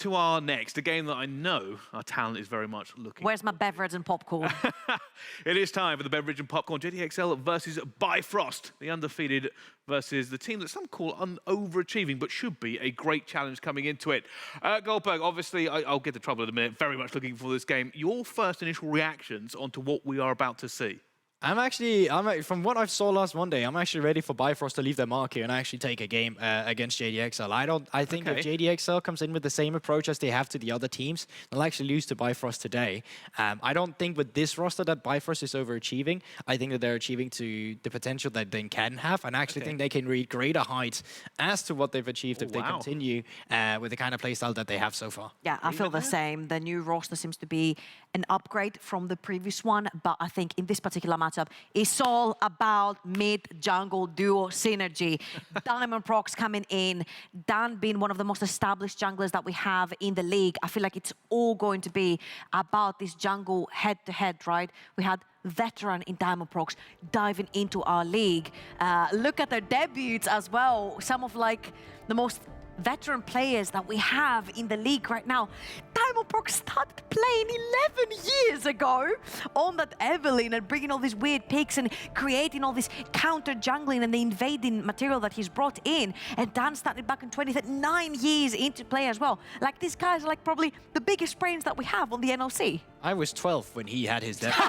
to our next, a game that I know our talent is very much looking Where's my beverage and popcorn? It is time for the beverage and popcorn. JDXL versus Bifrost, the undefeated versus the team that some call overachieving, but should be a great challenge coming into it. Goldberg, obviously, I'll get to trouble in a minute. Very much looking for this game. Your first initial reactions onto what we are about to see? From what I saw last Monday, I'm actually ready for Bifrost to leave their mark here and actually take a game against JDXL. I think if JDXL comes in with the same approach as they have to the other teams, they'll actually lose to Bifrost today. I don't think with this roster that Bifrost is overachieving. I think that they're achieving to the potential that they can have, and I actually think they can reach greater heights as to what they've achieved if they continue with the kind of playstyle that they have so far. Yeah, I feel the same. The new roster seems to be an upgrade from the previous one, but I think in this particular matchup, it's all about mid-jungle duo synergy. Diamond Prox coming in, Dan being one of the most established junglers that we have in the league. I feel like it's all going to be about this jungle head-to-head, right? We had veteran in Diamond Prox diving into our league. Look at their debuts as well. Some of like the most veteran players that we have in the league right now. Diamond Prox started playing 11 years ago on that Evelyn and bringing all these weird picks and creating all this counter jungling and the invading material that he's brought in. And Dan started back in 2013, 9 years into play as well. Like, these guys are like probably the biggest brains that we have on the NLC. I was 12 when he had his debut.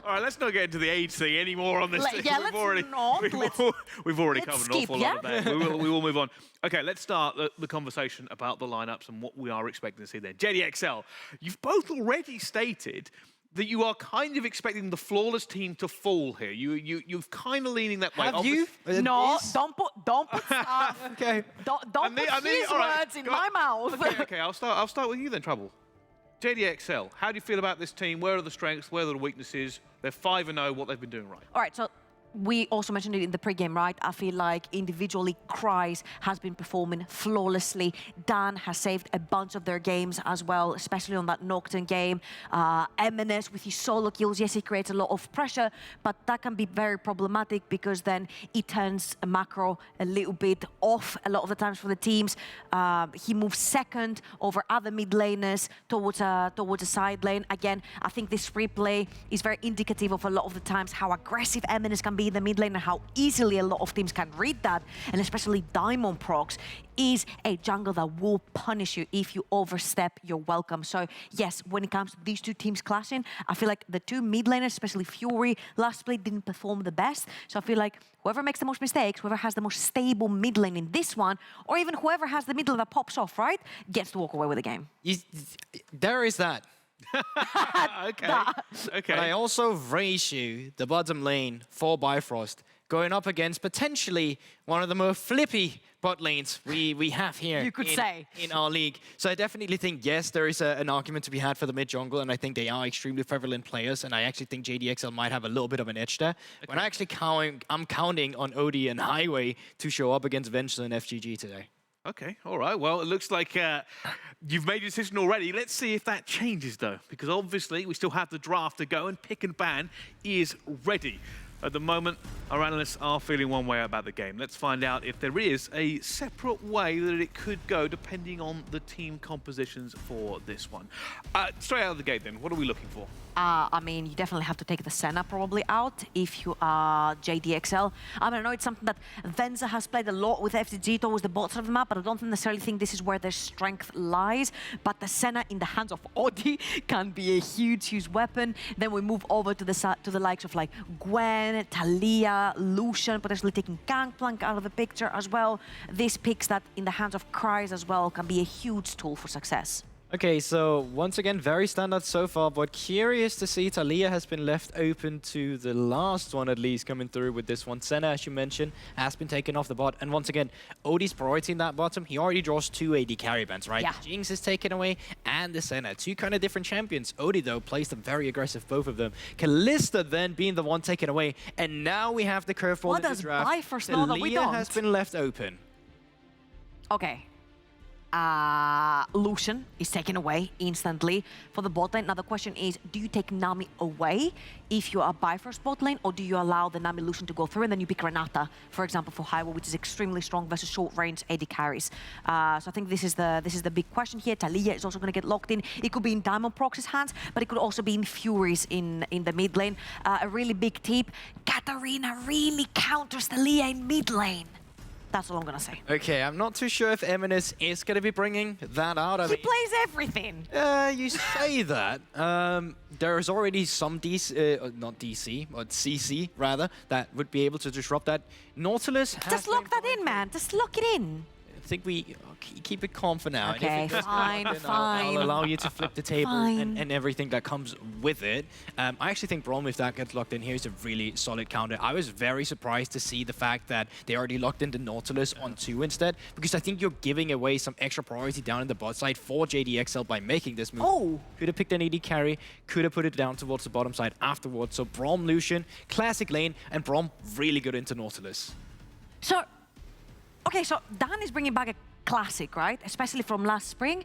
All right, let's not get into the age thing anymore on this. Yeah, we've already covered an awful lot of that. We will move on. Okay, let's start the conversation about the lineups and what we are expecting to see there. JDXL, you've both already stated that you are kind of expecting the flawless team to fall here. You're kind of leaning that way. Have you? No, don't put stuff. Okay. Don't put his words in my mouth. Okay, I'll start with you then, Trouble. JDXL, how do you feel about this team? Where are the strengths? Where are the weaknesses? They're 5-0, what they've been doing right. All right, so we also mentioned it in the pregame, right? I feel like individually, Cries has been performing flawlessly. Dan has saved a bunch of their games as well, especially on that Nocturne game. Eminence with his solo kills, yes, he creates a lot of pressure, but that can be very problematic because then it turns a macro a little bit off a lot of the times for the teams. He moves second over other mid laners towards a side lane. Again, I think this replay is very indicative of a lot of the times how aggressive Eminence can be in the mid lane and how easily a lot of teams can read that, and especially Diamond Prox is a jungle that will punish you if you overstep your welcome. So yes, when it comes to these two teams clashing, I feel like the two mid laners, especially Fury, last split didn't perform the best. So I feel like whoever makes the most mistakes, whoever has the most stable mid lane in this one, or even whoever has the mid lane that pops off, right, gets to walk away with the game. There is that. Okay. But I also raise you the bottom lane for Bifrost, going up against potentially one of the more flippy bot lanes we have here in our league. So I definitely think, yes, there is an argument to be had for the mid jungle, and I think they are extremely prevalent players, and I actually think JDXL might have a little bit of an edge there. But I'm counting on Odie and Highway to show up against Venzer and FGG today. Okay, all right. Well, it looks like you've made your decision already. Let's see if that changes, though, because obviously we still have the draft to go, and Pick and Ban is ready. At the moment, our analysts are feeling one way about the game. Let's find out if there is a separate way that it could go, depending on the team compositions for this one. Straight out of the gate, then, what are we looking for? I mean, you definitely have to take the Senna probably out if you are JDXL. I mean, I know it's something that Venzer has played a lot with FTG towards the bottom of the map, but I don't necessarily think this is where their strength lies. But the Senna in the hands of Odie can be a huge, huge weapon. Then we move over to the likes of like Gwen, Talia, Lucian, potentially taking Gangplank out of the picture as well. These picks that in the hands of Cries as well can be a huge tool for success. Okay, so once again, very standard so far, but curious to see Talia has been left open to the last one at least coming through with this one. Senna, as you mentioned, has been taken off the bot. And once again, Odie's priority in that bottom, he already draws 2 AD carry bands, right? Yeah. Jinx is taken away and the Senna. Two kind of different champions. Odie, though, plays them very aggressive, both of them. Kalista then being the one taken away. And now we have the curveball in the draft. What does Bifrost know that we don't? Talia has been left open. Okay. Lucian is taken away instantly for the bot lane. Now the question is, do you take Nami away if you are Bifrost bot lane, or do you allow the Nami Lucian to go through and then you pick Renata, for example, for Highwall, which is extremely strong versus short range AD carries? So I think this is the big question here. Taliyah is also going to get locked in. It could be in Diamond Proxy's hands, but it could also be in Fury's in the mid lane. A really big tip. Katarina really counters Taliyah in mid lane. That's all I'm going to say. Okay, I'm not too sure if Eminus is going to be bringing that out. He plays everything. You say that. There is already some DC, not DC, but CC rather, that would be able to disrupt that. Nautilus has Just lock that in, man. Just lock it in. I think we keep it calm for now. Okay, and if it does fine, happen, fine. I'll allow you to flip the table Fine. and everything that comes with it. I actually think Braum, if that gets locked in here, is a really solid counter. I was very surprised to see the fact that they already locked in the Nautilus on 2 instead, because I think you're giving away some extra priority down in the bot side for JDXL by making this move. Oh! Could have picked an AD carry, could have put it down towards the bottom side afterwards. So Braum, Lucian, classic lane, and Braum really good into Nautilus. So, okay, so Dan is bringing back a classic, right? Especially from last spring.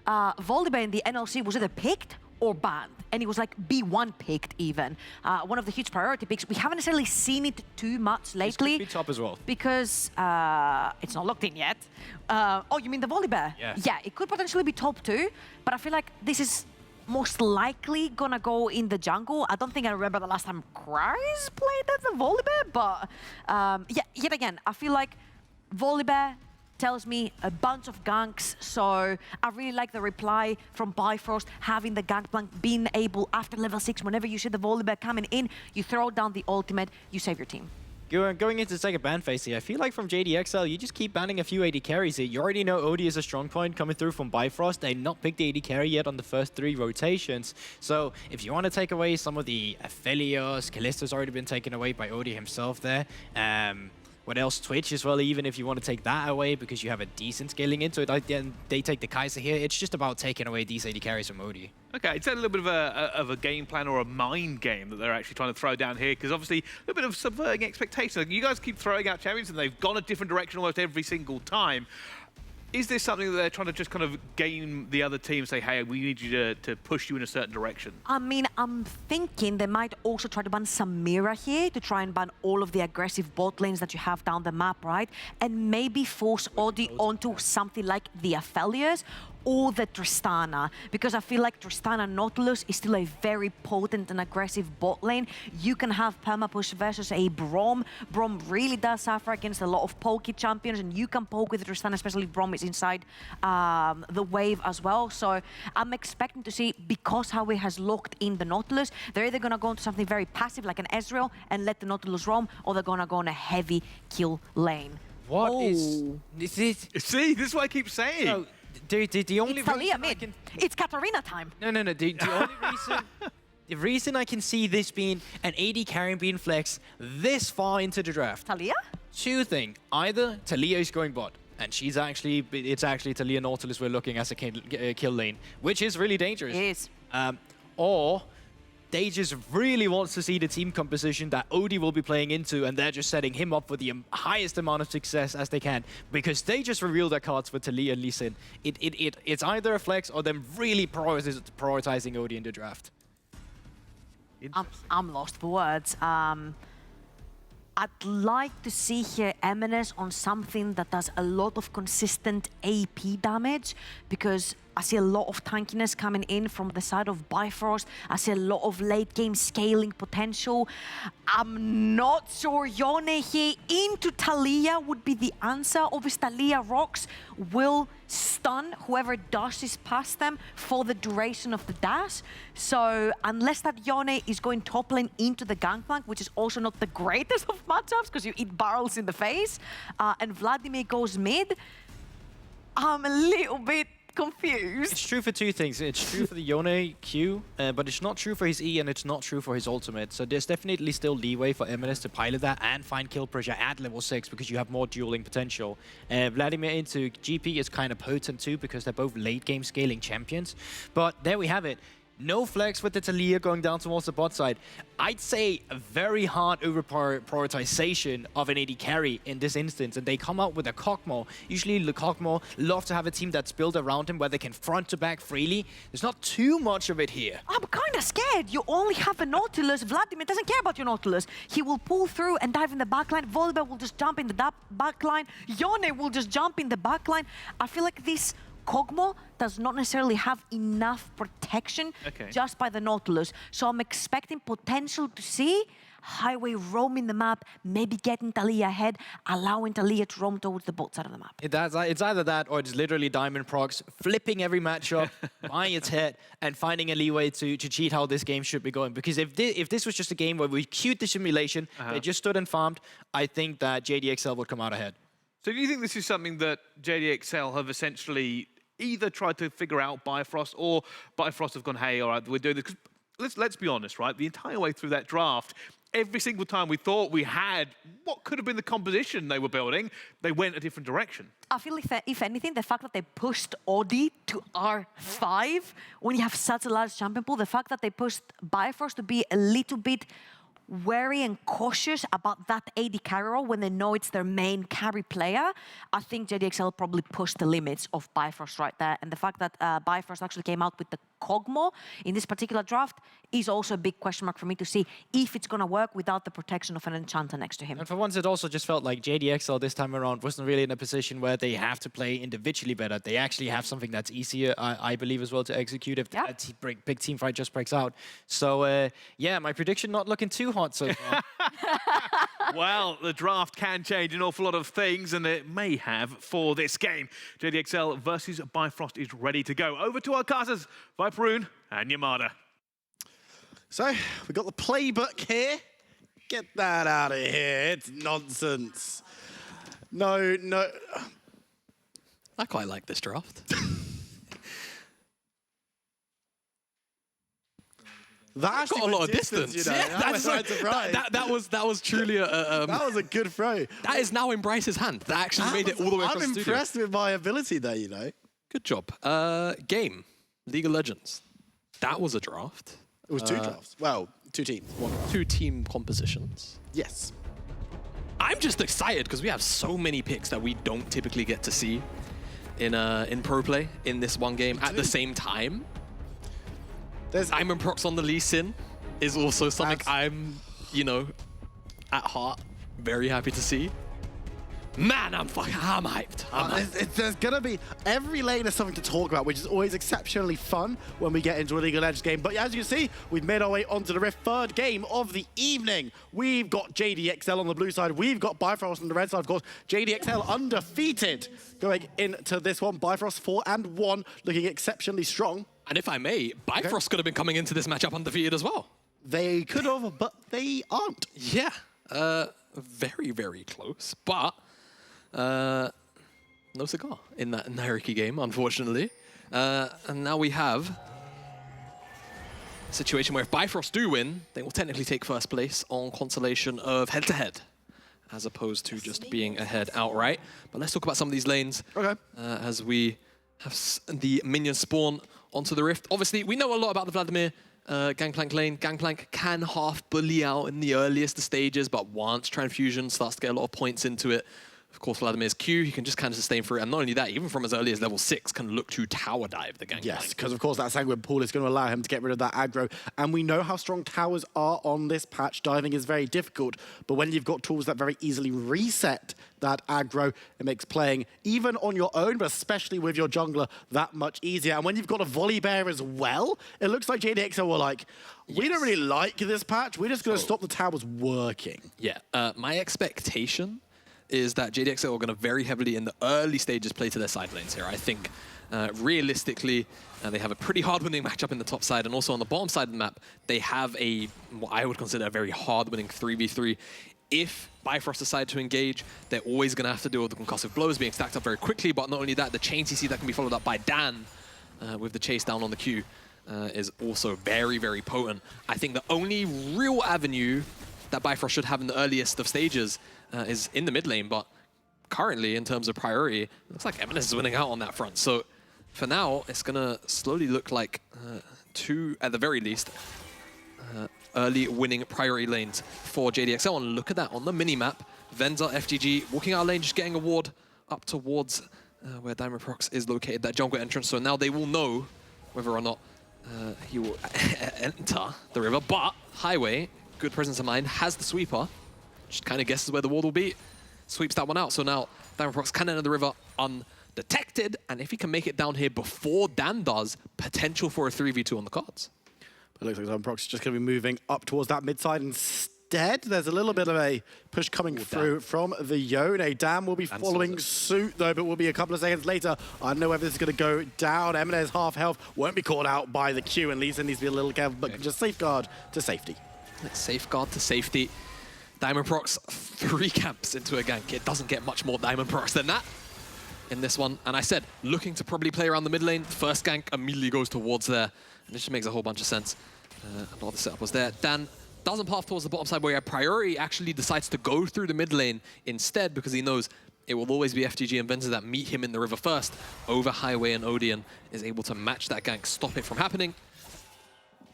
Volibear in the NLC was either picked or banned. And it was like B1 picked even. One of the huge priority picks. We haven't necessarily seen it too much lately. This could be top as well. Because it's not locked in yet. Oh, you mean the Volibear? Yeah. Yeah, it could potentially be top 2, but I feel like this is most likely gonna go in the jungle. I don't think I remember the last time Kryze played as a Volibear, but yeah, yet again, I feel like Volibear tells me a bunch of ganks, so I really like the reply from Bifrost, having the gank plank, being able, after level 6, whenever you see the Volibear coming in, you throw down the ultimate, you save your team. Going into the second ban phase here, I feel like from JDXL, you just keep banning a few AD carries here. You already know Odie is a strong point coming through from Bifrost. They not picked the AD carry yet on the first 3 rotations. So if you want to take away some of the Aphelios, Callisto's already been taken away by Odie himself there. What else? Twitch as well, even if you want to take that away because you have a decent scaling into it. Then they take the Kai'Sa here. It's just about taking away these AD carries from Odie. Okay, it's a little bit of a game plan or a mind game that they're actually trying to throw down here, because obviously a little bit of subverting expectations. You guys keep throwing out champions and they've gone a different direction almost every single time. Is this something that they're trying to just kind of game the other team, say, hey, we need you to push you in a certain direction? I mean, I'm thinking they might also try to ban Samira here to try and ban all of the aggressive bot lanes that you have down the map, right? And maybe force Odie onto something like the Aphelios or the Tristana, because I feel like Tristana Nautilus is still a very potent and aggressive bot lane. You can have permapush versus a Braum. Braum really does suffer against a lot of pokey champions, and you can poke with Tristana, especially if Braum is inside the wave as well. So I'm expecting to see, because how he has locked in the Nautilus, they're either going to go into something very passive like an Ezreal and let the Nautilus roam, or they're going to go on a heavy kill lane. What is this? See, this is what I keep saying. So, the only It's Taliyah reason mid. It's Katarina time. No. The only reason, the reason I can see this being an AD carry being flexed this far into the draft. Taliyah? 2 things. Either Taliyah is going bot, and it's actually Taliyah Nautilus we're looking as a kill lane, which is really dangerous. It is. Or they just really want to see the team composition that Odie will be playing into, and they're just setting him up for the highest amount of success as they can, because they just revealed their cards for Taliyah and Lee Sin. It's either a flex or them really prioritizing Odie in the draft. I'm lost for words. I'd like to see here Eminence on something that does a lot of consistent AP damage, because I see a lot of tankiness coming in from the side of Bifrost. I see a lot of late game scaling potential. I'm not sure Yone here into Taliyah would be the answer. Obviously, Taliyah rocks will stun whoever dashes past them for the duration of the dash. So unless that Yone is going top lane into the gangplank, which is also not the greatest of matchups because you eat barrels in the face, and Vladimir goes mid, I'm a little bit confused. It's true for 2 things. It's true for the Yone Q, but it's not true for his E, and it's not true for his ultimate. So there's definitely still leeway for Eminence to pilot that and find kill pressure at level 6, because you have more dueling potential. Vladimir into GP is kind of potent too, because they're both late game scaling champions. But there we have it. No flex with the Talia going down towards the bot side. I'd say a very hard over-prioritization of an AD carry in this instance, and they come out with a Kog'Maw. Usually the Kog'Maw love to have a team that's built around him where they can front to back freely. There's not too much of it here. I'm kind of scared. You only have a Nautilus. Vladimir doesn't care about your Nautilus. He will pull through and dive in the backline. Volibear will just jump in the backline. Yone will just jump in the backline. I feel like this Kog'Maw does not necessarily have enough protection just by the Nautilus. So I'm expecting potential to see Highway roaming the map, maybe getting Talia ahead, allowing Talia to roam towards the bot side of the map. It's either that or it's literally Diamond Procs flipping every matchup, buying its head, and finding a leeway to cheat how this game should be going. Because if this was just a game where we queued the simulation, they just stood and farmed, I think that JDXL would come out ahead. So do you think this is something that JDXL have essentially either tried to figure out Bifrost, or Bifrost have gone, hey, all right, we're doing this? 'Cause let's be honest, right? The entire way through that draft, every single time we thought we had what could have been the composition they were building, they went a different direction. I feel if anything, the fact that they pushed Audi to R5, when you have such a large champion pool, the fact that they pushed Bifrost to be a little bit wary and cautious about that AD carry role when they know it's their main carry player, I think JDXL probably pushed the limits of Bifrost right there. And the fact that Bifrost actually came out with the Kog'Maw in this particular draft is also a big question mark for me to see if it's going to work without the protection of an enchanter next to him. And for once, it also just felt like JDXL this time around wasn't really in a position where they have to play individually better. They actually have something that's easier, I believe, as well to execute if that big team fight just breaks out. So, yeah, my prediction not looking too hot so far. Well, the draft can change an awful lot of things, and it may have for this game. JDXL versus Bifrost is ready to go. Over to our casters, Viperoon and Yamada. So, we got the playbook here. Get that out of here. It's nonsense. No. I quite like this draft. That got a lot of distance. You know? Yeah, that was truly a. That was a good throw. That is now in Bryce's hand. That actually made it all the way across the studio. I'm impressed with my ability there, you know. Good job. Game, League of Legends. That was a draft. It was two drafts. Well, two teams. One draft. 2 team compositions. Yes. I'm just excited because we have so many picks that we don't typically get to see in pro play in this one game at the same time. Diamond Procs on the Lee Sin is also something I'm, at heart very happy to see. Man, I'm hyped. There's going to be... Every lane is something to talk about, which is always exceptionally fun when we get into a League of Legends game. But as you can see, we've made our way onto the Rift. Third game of the evening. We've got JDXL on the blue side. We've got Bifrost on the red side. Of course, JDXL undefeated going into this one. Bifrost 4-1, looking exceptionally strong. And if I may, Bifrost could have been coming into this matchup undefeated as well. They could have, but they aren't. Yeah, very, very close. But no cigar in that hierarchy game, unfortunately. And now we have a situation where if Bifrost do win, they will technically take first place on consolation of head-to-head, as opposed to just being ahead outright. But let's talk about some of these lanes as we have the minion spawn onto the Rift. Obviously, we know a lot about the Vladimir Gangplank lane. Gangplank can half bully out in the earliest stages, but once Transfusion starts to get a lot of points into it, of course, Vladimir's Q, he can just kind of sustain through it. And not only that, even from as early as level 6, can look to tower dive the Gangplank. Yes, because of course that Sanguine Pool is going to allow him to get rid of that aggro. And we know how strong towers are on this patch. Diving is very difficult, but when you've got tools that very easily reset that aggro, it makes playing, even on your own, but especially with your jungler, that much easier. And when you've got a Volibear as well, it looks like JDXL were like, we don't really like this patch, we're just going to stop the towers working. Yeah, my expectation is that JDXL are going to very heavily in the early stages play to their side lanes here. I think realistically, they have a pretty hard-winning matchup in the top side, and also on the bottom side of the map, they have what I would consider a very hard-winning 3v3. If Bifrost decide to engage, they're always going to have to deal with the concussive blows being stacked up very quickly, but not only that, the chain CC that can be followed up by Dan with the chase down on the Q is also very, very potent. I think the only real avenue that Bifrost should have in the earliest of stages is in the mid lane, but currently, in terms of priority, it looks like Eminence is winning out on that front. So for now, it's going to slowly look like two, at the very least, early winning priority lanes for JDXL. And look at that on the mini-map. Venzer, FGG, walking out of lane, just getting a ward up towards where Diamondprox is located, that jungle entrance. So now they will know whether or not he will enter the river. But Highway, good presence of mind, has the sweeper. Just kind of guesses where the ward will be. Sweeps that one out. So now Diamondprox can enter the river undetected. And if he can make it down here before Dan does, potential for a 3v2 on the cards. It looks like Diamondprox is just going to be moving up towards that mid side instead. There's a little bit of a push coming through from the Yone. Dan will be following suit, though, but will be a couple of seconds later. I don't know whether this is going to go down. Eminez half health won't be caught out by the Q, and Lisa needs to be a little careful, but just safeguard to safety. Safeguard to safety. Diamondprox 3 camps into a gank. It doesn't get much more Diamondprox than that in this one. And I said, looking to probably play around the mid lane. First gank immediately goes towards there. And this just makes a whole bunch of sense. A lot of the setup was there. Dan doesn't path towards the bottom side where Priori actually decides to go through the mid lane instead because he knows it will always be FGG and Venzer that meet him in the river first over Highway, and Odeon is able to match that gank, stop it from happening.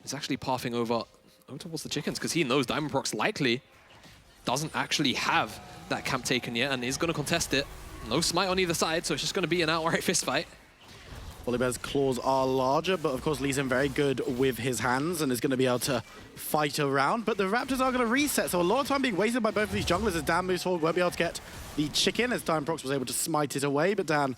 He's actually pathing over towards the chickens because he knows Diamondprox likely doesn't actually have that camp taken yet and is going to contest it. No smite on either side, so it's just going to be an outright fist fight. Volibear's claws are larger, but of course Lee Sin very good with his hands and is going to be able to fight around. But the Raptors are going to reset, so a lot of time being wasted by both of these junglers as Dan moves forward, won't be able to get the chicken as Diamondprox was able to smite it away, but Dan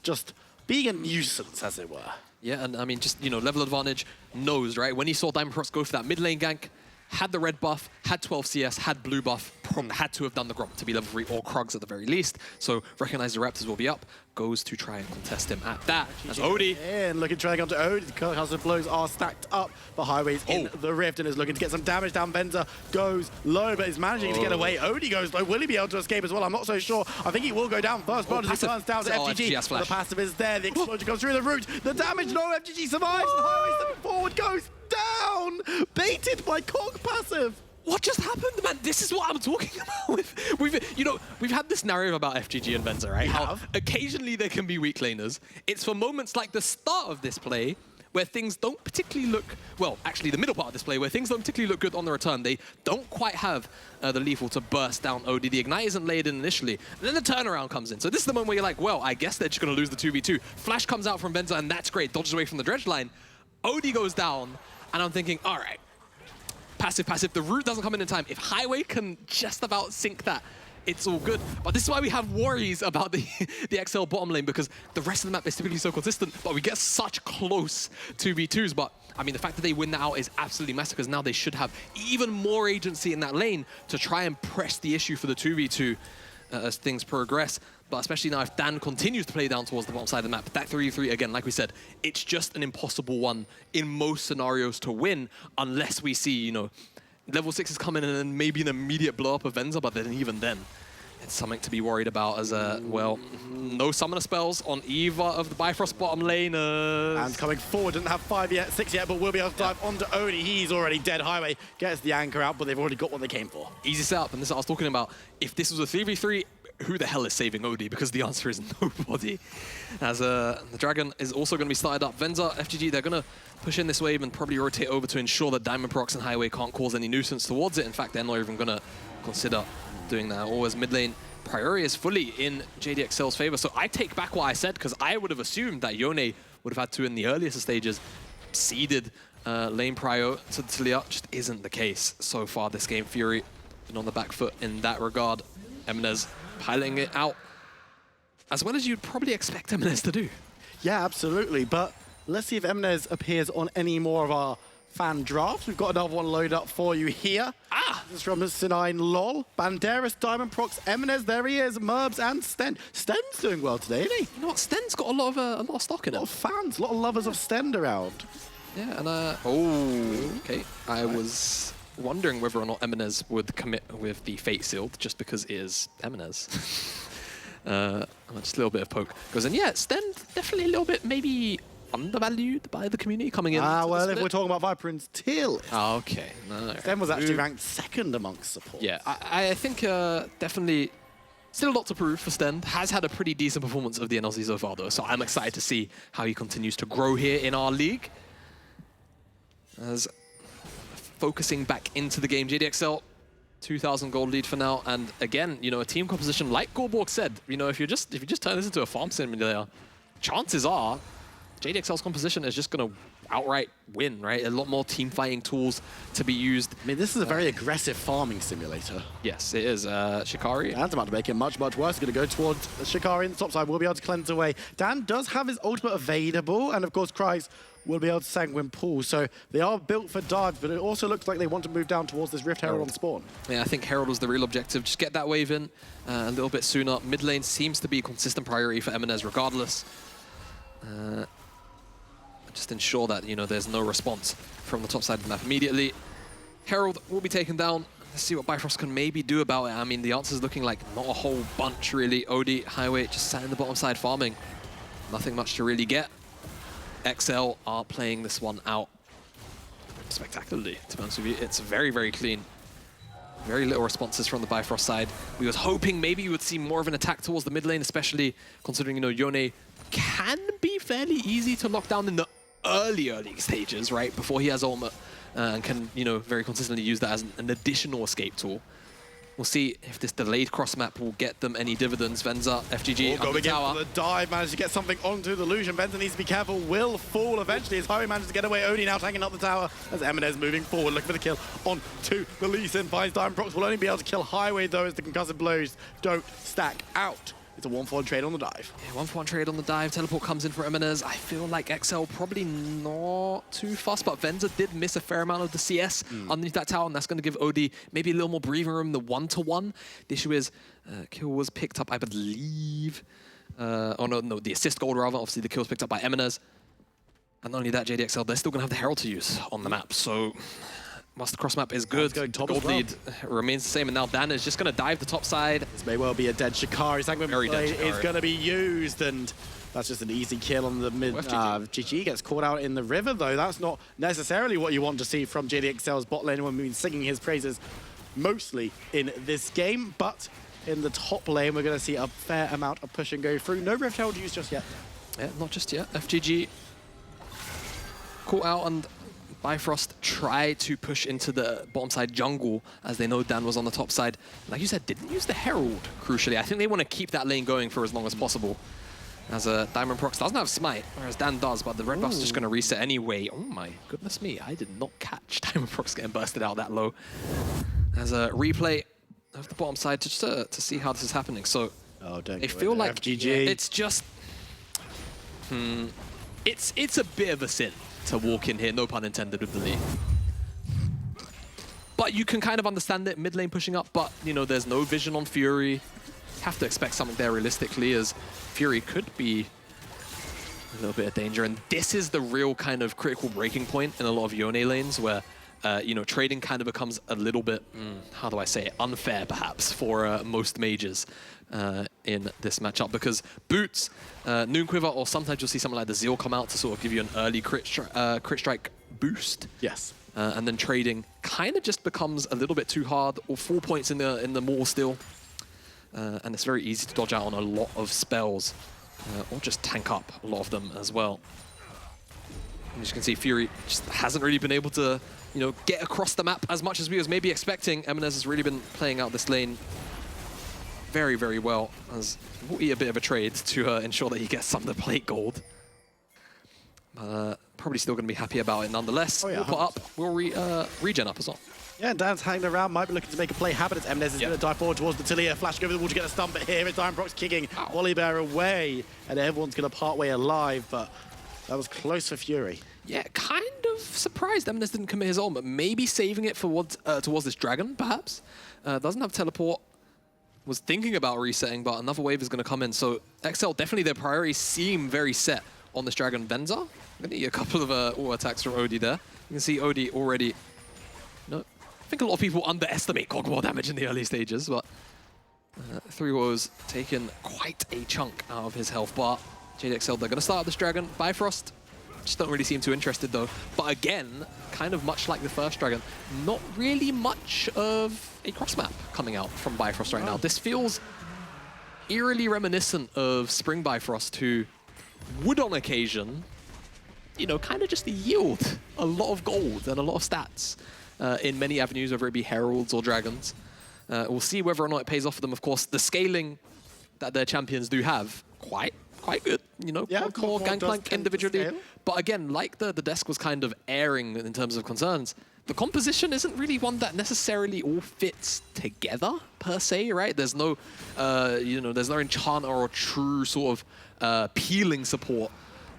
just being a nuisance, as it were. Yeah, and I mean, just, you know, level advantage knows, right? When he saw Diamondprox go for that mid lane gank, had the red buff, had 12 CS, had blue buff, had to have done the Gromp to be level 3 or Krugs at the very least. So recognize the Raptors will be up, goes to try and contest him at that. As Odie. And looking trying onto Odie, the castle blows are stacked up. The Highway's in the rift and is looking to get some damage down. Venzer goes low, but is managing to get away. Odie goes low. Will he be able to escape as well? I'm not so sure. I think he will go down first, but as he turns down to FGG. The passive is there. The explosion goes through the root. The damage, no, FGG survives. The Highway stepping forward goes down. Baited by Cog passive. What just happened, man? This is what I'm talking about. We've had this narrative about FGG and Venzer, right? How occasionally there can be weak laners. It's for moments like the start of this play where things don't particularly look, well, actually the middle part of this play where things don't particularly look good on the return. They don't quite have the lethal to burst down Odie. The Ignite isn't laid in initially, and then the turnaround comes in. So this is the moment where you're like, well, I guess they're just going to lose the 2v2. Flash comes out from Venzer, and that's great. Dodges away from the dredge line. Odie goes down, and I'm thinking, all right, passive. The root doesn't come in time. If Highway can just about sink that, it's all good. But this is why we have worries about the XL bottom lane, because the rest of the map is typically so consistent, but we get such close 2v2s. But I mean, the fact that they win that out is absolutely massive, because now they should have even more agency in that lane to try and press the issue for the 2v2 as things progress. But especially now if Dan continues to play down towards the bottom side of the map, that 3v3, again, like we said, it's just an impossible one in most scenarios to win, unless we see, you know, level 6 is coming and then maybe an immediate blow up of Venzer, but then even then, it's something to be worried about as, well, no summoner spells on either of the Bifrost bottom laners. And coming forward, doesn't have 6 yet, but will be able to dive onto Odie. He's already dead. Highway gets the anchor out, but they've already got what they came for. Easy setup, and this is what I was talking about. If this was a 3v3, who the hell is saving Odie? Because the answer is nobody. As the Dragon is also going to be started up. Venzer, FGG, they're going to push in this wave and probably rotate over to ensure that Diamondprox and Highway can't cause any nuisance towards it. In fact, they're not even going to consider doing that. Always mid lane priority is fully in JDXL's favor. So I take back what I said, because I would have assumed that Yone would have had to, in the earliest stages, ceded lane prio to Talia. Just isn't the case so far this game. Fury been on the back foot in that regard. Eminez piling it out as well as you'd probably expect Eminez to do. Yeah, absolutely. But let's see if Eminez appears on any more of our fan drafts. We've got another one loaded up for you here. This is from Sinine LOL. Banderas, Diamondprox, Eminez, there he is, Merbs and Sten. Sten's doing well today, isn't he? You know what, Sten's got a lot of stock in it. A lot of fans, a lot of lovers of Sten around. Yeah, and okay. I was wondering whether or not Eminez would commit with the Fate Sealed, just because it is Eminez. Just a little bit of poke goes in. Yeah, Sten definitely a little bit maybe undervalued by the community coming in. Well, if we're talking about Viper and Teal. Okay. No. Sten was actually ranked 2nd amongst support. Yeah, I think definitely Still a lot to prove for Stend. Has had a pretty decent performance of the NLC so far, though, so I'm excited to see how he continues to grow here in our league. As focusing back into the game, JDXL, 2,000 gold lead for now, and again, you know, a team composition like Gorborg said, you know, if you just turn this into a farm simulator, chances are JDXL's composition is just going to outright win, right? A lot more team fighting tools to be used. I mean, this is a very aggressive farming simulator. Yes, it is. Shikari. Dan's about to make it much, much worse. Going to go towards Shikari in the top side. Will be able to cleanse away. Dan does have his ultimate available, and of course, Kryze will be able to sanguine pull. So they are built for dives, but it also looks like they want to move down towards this Rift Herald on spawn. Yeah, I think Herald was the real objective. Just get that wave in a little bit sooner. Mid lane seems to be a consistent priority for Eminez regardless. Just ensure that, you know, there's no response from the top side of the map immediately. Herald will be taken down. Let's see what Bifrost can maybe do about it. I mean, the answer's looking like not a whole bunch, really. Odie, Highway just sat in the bottom side farming. Nothing much to really get. XL are playing this one out spectacularly, to be honest with you. It's very, very clean. Very little responses from the Bifrost side. We was hoping maybe you would see more of an attack towards the mid lane, especially considering, you know, Yone can be fairly easy to lock down in the early stages, right? Before he has ultimate and can, you know, very consistently use that as an additional escape tool. We'll see if this delayed cross map will get them any dividends. Venzer, FGG, on the tower. For the dive, managed to get something onto the illusion. Venzer needs to be careful, will fall eventually as Highway manages to get away. Odie now tanking up the tower as Eminez moving forward, looking for the kill onto the Lee Sin. Finds Diamond Prox, will only be able to kill Highway though as the concussive blows don't stack out. It's a 1-for-1 trade on the dive. Yeah, 1-for-1 trade on the dive. Teleport comes in for Eminez. I feel like XL probably not too fast, but Venzer did miss a fair amount of the CS underneath that tower, and that's going to give Odie maybe a little more breathing room, the 1-to-1. The issue is, kill was picked up, I believe. Oh, no, the assist gold, rather. Obviously, the kill was picked up by Eminez. And not only that, JDXL, they're still going to have the Herald to use on the map, so... Whilst the cross map is good, gold lead remains the same, and now Dan is just going to dive the top side. This may well be a dead Shikari. Sanguine blade is going to be used, and that's just an easy kill on the mid. GG gets caught out in the river, though. That's not necessarily what you want to see from JDXL's bot lane when we've been singing his praises mostly in this game. But in the top lane, we're going to see a fair amount of push and go through. No Rift Herald used just yet. Yeah, not just yet. FGG caught out, and Bifrost tried to push into the bottom side jungle as they know Dan was on the top side. Like you said, didn't use the Herald, crucially. I think they want to keep that lane going for as long as possible. As Diamond Prox doesn't have Smite, whereas Dan does, but the red buff's just going to reset anyway. Oh my goodness me, I did not catch Diamond Prox getting bursted out that low. As a replay of the bottom side just to see how this is happening. So they feel like FGG. It's just... It's a bit of a sin to walk in here, no pun intended, with the lead. But you can kind of understand it, mid lane pushing up, but, you know, there's no vision on Fury. Have to expect something there realistically, as Fury could be a little bit of danger. And this is the real kind of critical breaking point in a lot of Yone lanes where, you know, trading kind of becomes a little bit, how do I say it, unfair perhaps for most mages in this matchup, because Boots, Noon Quiver, or sometimes you'll see something like the Zeal come out to sort of give you an early crit strike boost. Yes. And then trading kind of just becomes a little bit too hard, or 4 points in the Mortal Steel. And it's very easy to dodge out on a lot of spells, or just tank up a lot of them as well. And as you can see, Fury just hasn't really been able to, you know, get across the map as much as we was maybe expecting. Eminez has really been playing out this lane very, very well, as we'll eat a bit of a trade to ensure that he gets some of the plate gold. Probably still going to be happy about it nonetheless. We'll put up, we'll regen up as well. Yeah, Dan's hanging around, might be looking to make a play happen as Eminez is going to dive forward towards the Talia. Flash over the wall to get a stun, but here it's Diamond Prox kicking Wally Bear away, and everyone's going to part way alive, but that was close for Fury. Yeah, kind of surprised Eminez didn't commit his ult, but maybe saving it for towards this dragon, perhaps. Doesn't have teleport. Was thinking about resetting, but another wave is going to come in. So XL, definitely their priorities seem very set on this dragon. Venzer, I'm going to need a couple of auto attacks from Odie there. You can see Odie already... No, I think a lot of people underestimate Cog War damage in the early stages, but 3 woes taking quite a chunk out of his health bar. JDXL, they're going to start up this dragon. Bifrost, just don't really seem too interested though. But again, kind of much like the first dragon, not really much of a cross map coming out from Bifrost right now. This feels eerily reminiscent of Spring Bifrost, who would on occasion, you know, kind of just yield a lot of gold and a lot of stats in many avenues, whether it be Heralds or Dragons. We'll see whether or not it pays off for them. Of course, the scaling that their champions do have, quite good. You know, Yeah, more does Gangplank tend to individually. scale. But again, like the desk was kind of airing in terms of concerns, the composition isn't really one that necessarily all fits together per se, right? There's no, you know, there's no enchanter or true sort of peeling support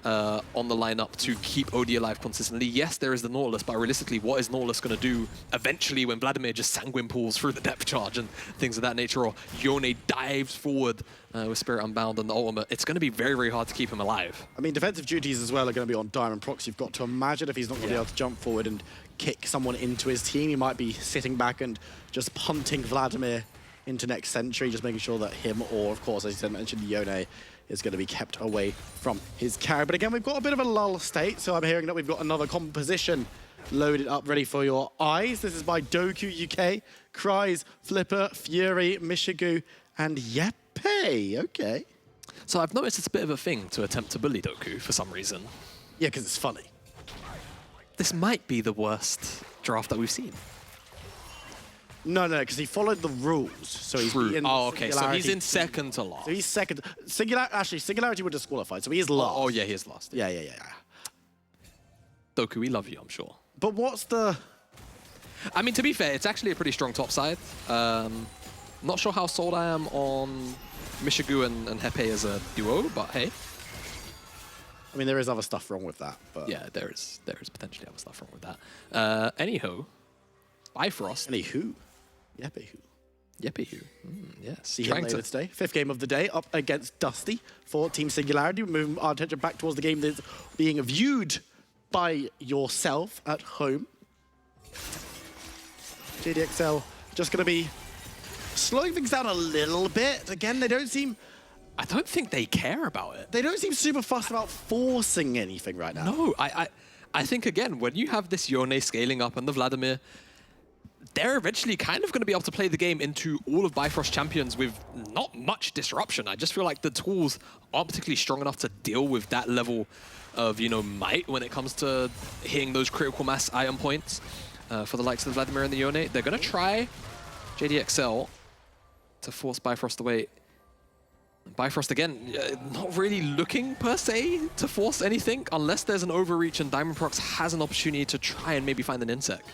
on the lineup to keep OD alive consistently. Yes, there is the Nautilus, but realistically, what is Nautilus going to do eventually when Vladimir just sanguine pulls through the depth charge and things of that nature, or Yone dives forward with Spirit Unbound and the ultimate? It's going to be very, very hard to keep him alive. I mean, defensive duties as well are going to be on Diamond Prox. You've got to imagine if he's not going to be able to jump forward and kick someone into his team, he might be sitting back and just punting Vladimir into next century, just making sure that him or, of course, as you mentioned, Yone is going to be kept away from his carry. But again, we've got a bit of a lull state, so I'm hearing that we've got another composition loaded up, ready for your eyes. This is by Doku UK, Cries, Flipper, Fury, Mishigu, and Yepe. Okay. So I've noticed it's a bit of a thing to attempt to bully Doku for some reason. Yeah, because it's funny. This might be the worst draft that we've seen. No, because he followed the rules. So he's True. in Oh, okay. So he's Singularity. in second to last. So he's second. Actually, Singularity were disqualified, so he is last. Oh, yeah, he is last. Yeah. Doku, we love you, I'm sure. But what's the... I mean, to be fair, it's actually a pretty strong top side. Not sure how sold I am on Mishigu and Hepe as a duo, but hey. I mean, there is other stuff wrong with that, but... Yeah, there is potentially other stuff wrong with that. Anyhow, Bifrost. Anywho. Yepe. Yepihu. Yes. See him later today. Fifth game of the day, up against Dusty for Team Singularity. We're moving our attention back towards the game that's being viewed by yourself at home. JDXL just going to be slowing things down a little bit. Again, they don't seem... I don't think they care about it. They don't seem super fussed about forcing anything right now. No, I think, again, when you have this Yone scaling up and the Vladimir, they're eventually kind of going to be able to play the game into all of Bifrost champions with not much disruption. I just feel like the tools aren't particularly strong enough to deal with that level of, you know, might when it comes to hitting those critical mass item points for the likes of the Vladimir and the Yone. They're going to try JDXL to force Bifrost away. Bifrost, again, not really looking, per se, to force anything, unless there's an overreach and Diamond Prox has an opportunity to try and maybe find an insect.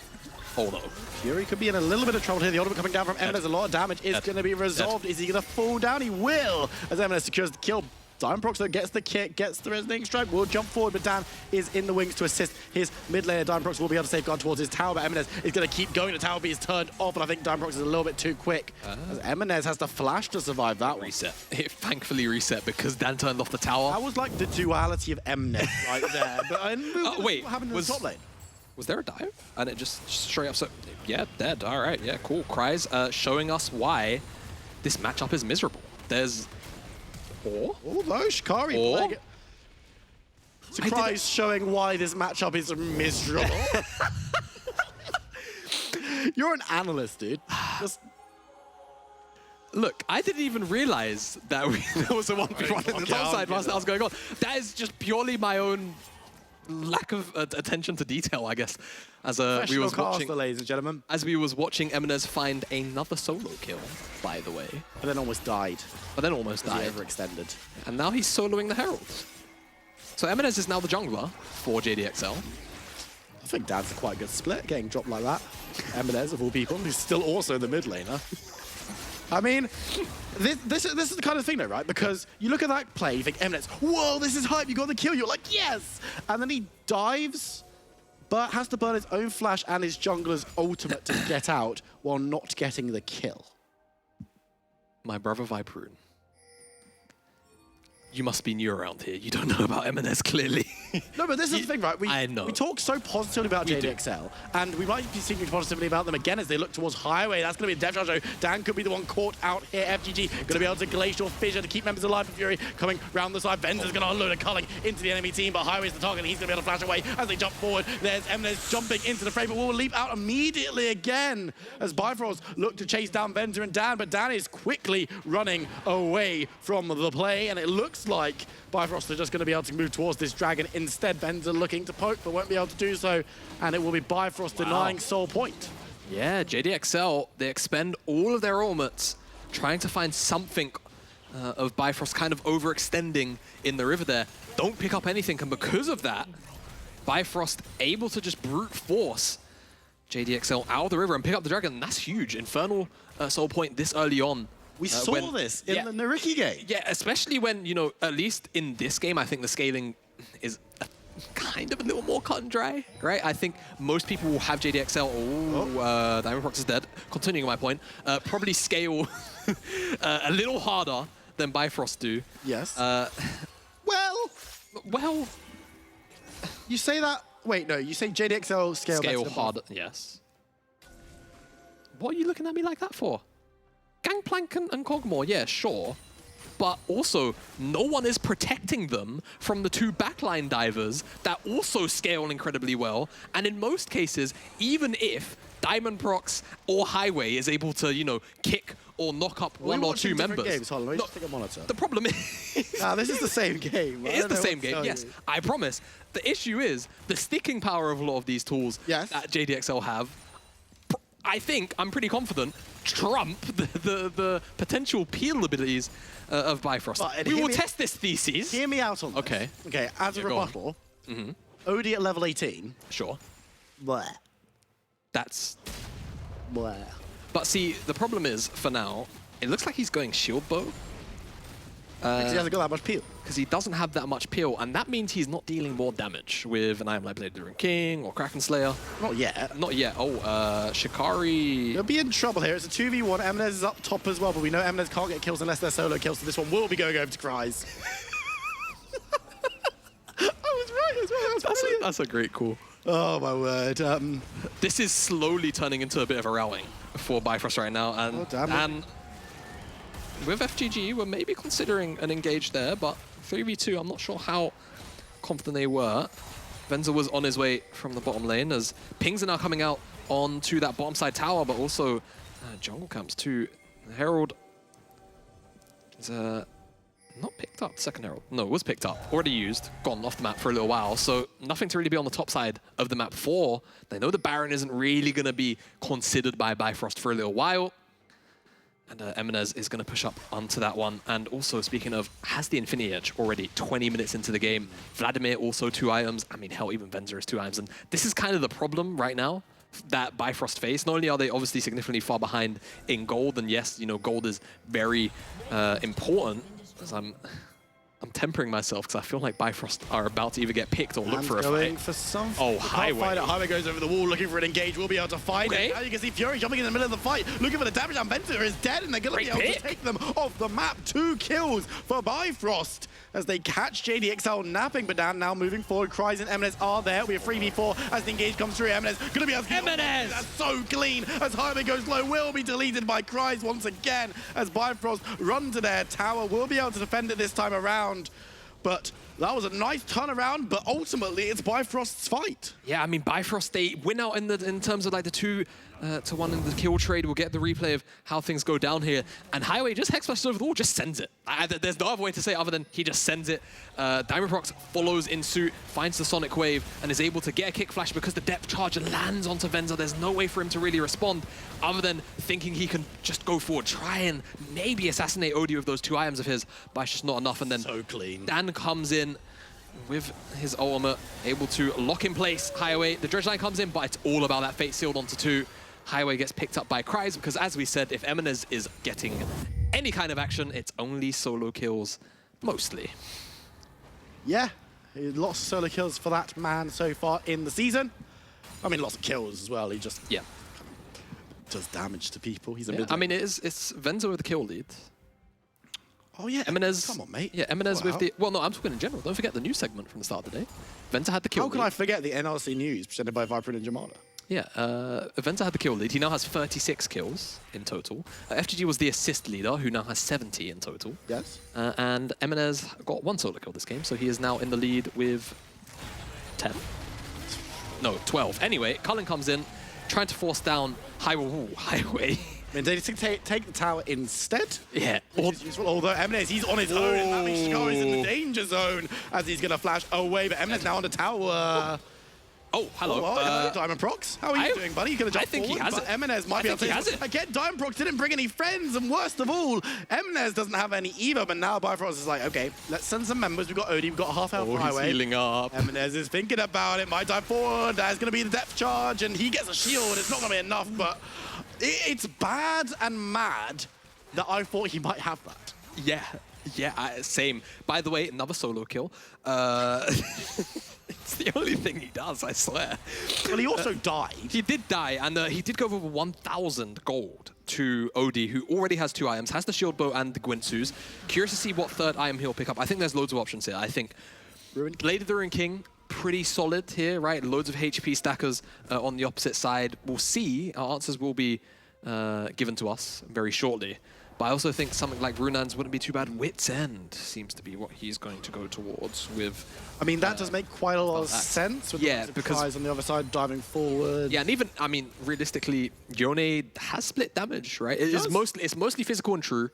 Although Fury could be in a little bit of trouble here. The ultimate coming down from Eminence. A lot of damage is going to be resolved. Is he going to fall down? He will, as Eminence secures the kill. Diamond Prox, though, gets the kick, gets the resonating strike, will jump forward, but Dan is in the wings to assist his mid laner. Diamond Prox will be able to safeguard towards his tower, but Eminence is going to keep going. The tower is turned off, and I think Diamond Prox is a little bit too quick, as Eminence has to flash to survive that one. reset. It thankfully reset because Dan turned off the tower. That was like the duality of Eminence right there. But wait, what happened in the top lane? Was there a dive? And it just straight up, so yeah, dead. All right, yeah, cool. Cries showing us why this matchup is miserable. There's Oh no, Shikari playing it. Surprise showing why this matchup is miserable. You're an analyst, dude. Just... Look, I didn't even realize that there was a 1v1 in the top side whilst that was going on. That is just purely my own lack of attention to detail, I guess. As we was watching, ladies and gentlemen. As we was watching Eminez find another solo kill, by the way. But then almost died. But then almost died. He overextended. And now he's soloing the Heralds. So Eminez is now the jungler for JDXL. I think Dad's a quite good split, getting dropped like that. Eminez, of all people, who's still also the mid laner. I mean, this is the kind of thing though, right? Because you look at that play, you think Eminence, whoa, this is hype, you got the kill, you're like, yes! And then he dives, but has to burn his own flash and his jungler's ultimate to get out while not getting the kill. My brother Viprune. you must be new around here. You don't know about M&S clearly. No, but this is the thing, right? I know. We talk so positively about JDXL, and we might be speaking positively about them again as they look towards Highway. That's going to be a depth charge. Dan could be the one caught out here. FGG going to be able to Glacial Fissure to keep members alive for Fury. Coming round the side, Venzer's going to unload a culling into the enemy team, but Highway's the target, and he's going to be able to flash away as they jump forward. There's M&S jumping into the frame, but will leap out immediately again as Bifrost look to chase down Venzer and Dan, but Dan is quickly running away from the play, and it looks like Bifrost are just going to be able to move towards this dragon. Instead, Venzer looking to poke, but won't be able to do so, and it will be Bifrost denying Soul Point. Yeah, JDXL, they expend all of their ultimates trying to find something of Bifrost kind of overextending in the river there. Don't pick up anything, and because of that, Bifrost able to just brute force JDXL out of the river and pick up the dragon. That's huge. Infernal Soul Point this early on. We saw this in the Nariki game. Yeah, especially when, you know, at least in this game, I think the scaling is kind of a little more cut and dry, right? I think most people will have JDXL. Bifrost is dead. Continuing my point, probably scale a little harder than Bifrost do. Yes. Well, you say that. Wait, no, you say JDXL scale harder. Yes. What are you looking at me like that for? Gangplank and Kog'Maw, yeah, sure. But also, no one is protecting them from the two backline divers that also scale incredibly well. And in most cases, even if Diamond Prox or Highway is able to, you know, kick or knock up one or two members. Games. Hold on, let me just take a monitor. The problem is... this is the same game. It is the same game, yes. I promise. The issue is the sticking power of a lot of these tools that JDXL have, I think, I'm pretty confident, trump the potential peel abilities of Bifrost. We will test this thesis. Hear me out on this. Okay. Okay, as a rebuttal, OD at level 18. Sure. Bleh. That's... Bleh. But see, the problem is, for now, it looks like he's going shield bow. Because he hasn't got that much peel. Because he doesn't have that much peel, and that means he's not dealing more damage with an Iron Light Blade During King or Kraken Slayer. Not yet. Not yet. Oh, Shikari... He'll be in trouble here. It's a 2v1. M&S is up top as well, but we know M&S can't get kills unless they're solo kills, so this one will be going over to Cries. I was right as well. That's a great call. Oh, my word. This is slowly turning into a bit of a rallying for Bifrost right now, and with FGG, we're maybe considering an engage there, but 3v2, I'm not sure how confident they were. Venzer was on his way from the bottom lane as pings are now coming out onto that bottom side tower, but also jungle camps too. Herald is not picked up. Second Herald. No, it was picked up. Already used. Gone off the map for a little while. So nothing to really be on the top side of the map for. They know the Baron isn't really going to be considered by Bifrost for a little while. And M&S is going to push up onto that one. And also, speaking of, has the Infinity Edge already 20 minutes into the game. Vladimir also 2 items. I mean, hell, even Venzer is 2 items. And this is kind of the problem right now that Bifrost face. Not only are they obviously significantly far behind in gold, and yes, you know, gold is very important, because I'm tempering myself because I feel like Bifrost are about to either get picked or look for a fight. For some Highway. Highway goes over the wall looking for an engage. We'll be able to find it. Now you can see Fury jumping in the middle of the fight, looking for the damage, and Venzer is dead, and they're going to be able to take them off the map. 2 kills for Bifrost as they catch JDXL napping, but Dan now moving forward. Cries and M&S are there. We have 3v4 as the engage comes through. M&S going to be able to M&S! That's so clean as Highway goes low. Will be deleted by Cries once again as Bifrost run to their tower. Will be able to defend it this time around. But that was a nice turnaround, but ultimately it's Bifrost's fight. Yeah, I mean, Bifrost, they win out in terms of like the 2-1 in the kill trade. We'll get the replay of how things go down here. And Highway just hex flashes over the wall, just sends it. There's no other way to say it other than he just sends it. Diamond Prox follows in suit, finds the Sonic Wave, and is able to get a kick flash because the depth charge lands onto Venzer. There's no way for him to really respond other than thinking he can just go forward, try and maybe assassinate Odie with those 2 items of his, but it's just not enough. And then so clean. Dan comes in with his ultimate, able to lock in place Highway. The Dredge Line comes in, but it's all about that Fate Sealed onto 2. Highway gets picked up by Cries because, as we said, if M&S is getting any kind of action, it's only solo kills, mostly. Yeah, lots of solo kills for that man so far in the season. I mean, lots of kills as well. He just does damage to people. He's a I mean, it's Venzer with the kill lead. Oh, yeah. Eminez, Come on, mate. Yeah, Eminez with Wow. the... Well, no, I'm talking in general. Don't forget the news segment from the start of the day. Venzer had the kill How can lead. I forget the NLC news presented by Viper and Jamada? Yeah, Venzer had the kill lead. He now has 36 kills in total. FGG was the assist leader, who now has 70 in total. Yes. And Eminez got 1 solo kill this game, so he is now in the lead with 10. No, 12. Anyway, Cullen comes in, trying to force down Highway. I mean, they take the tower instead. Yeah. Which is useful, although Eminez, he's on his own, and that means Shikari's in the danger zone as he's going to flash away, but Eminez now on the tower. Oh, hello. Oh, well, Diamond Prox, how are you doing, buddy? You're going to jump think he forward, has but it. Eminez might be able to he has it. Again, Diamond Prox didn't bring any friends, and worst of all, Eminez doesn't have any either, but now Bifrost is like, okay, let's send some members. We've got Odie, we've got half health He's Highway. healing up. Eminez is thinking about it, might dive forward, there's going to be the depth charge, and he gets a shield. It's not going to be enough, but it's bad and mad that I thought he might have that. Yeah, same. By the way, another solo kill. It's the only thing he does, I swear. Well, he also died. He did die, and he did go over 1,000 gold to Odie, who already has 2 items, has the shield bow and the Gwinsus. Curious to see what 3rd item he'll pick up. I think there's loads of options here. I think Blade of the Ruined King, pretty solid here, right? Loads of HP stackers on the opposite side. We'll see. Our answers will be given to us very shortly. But I also think something like Runan's wouldn't be too bad. Wit's End seems to be what he's going to go towards with... I mean, that does make quite a lot of sense with the because on the other side diving forward. Yeah, and even, I mean, realistically, Yone has split damage, right? It's mostly physical and true,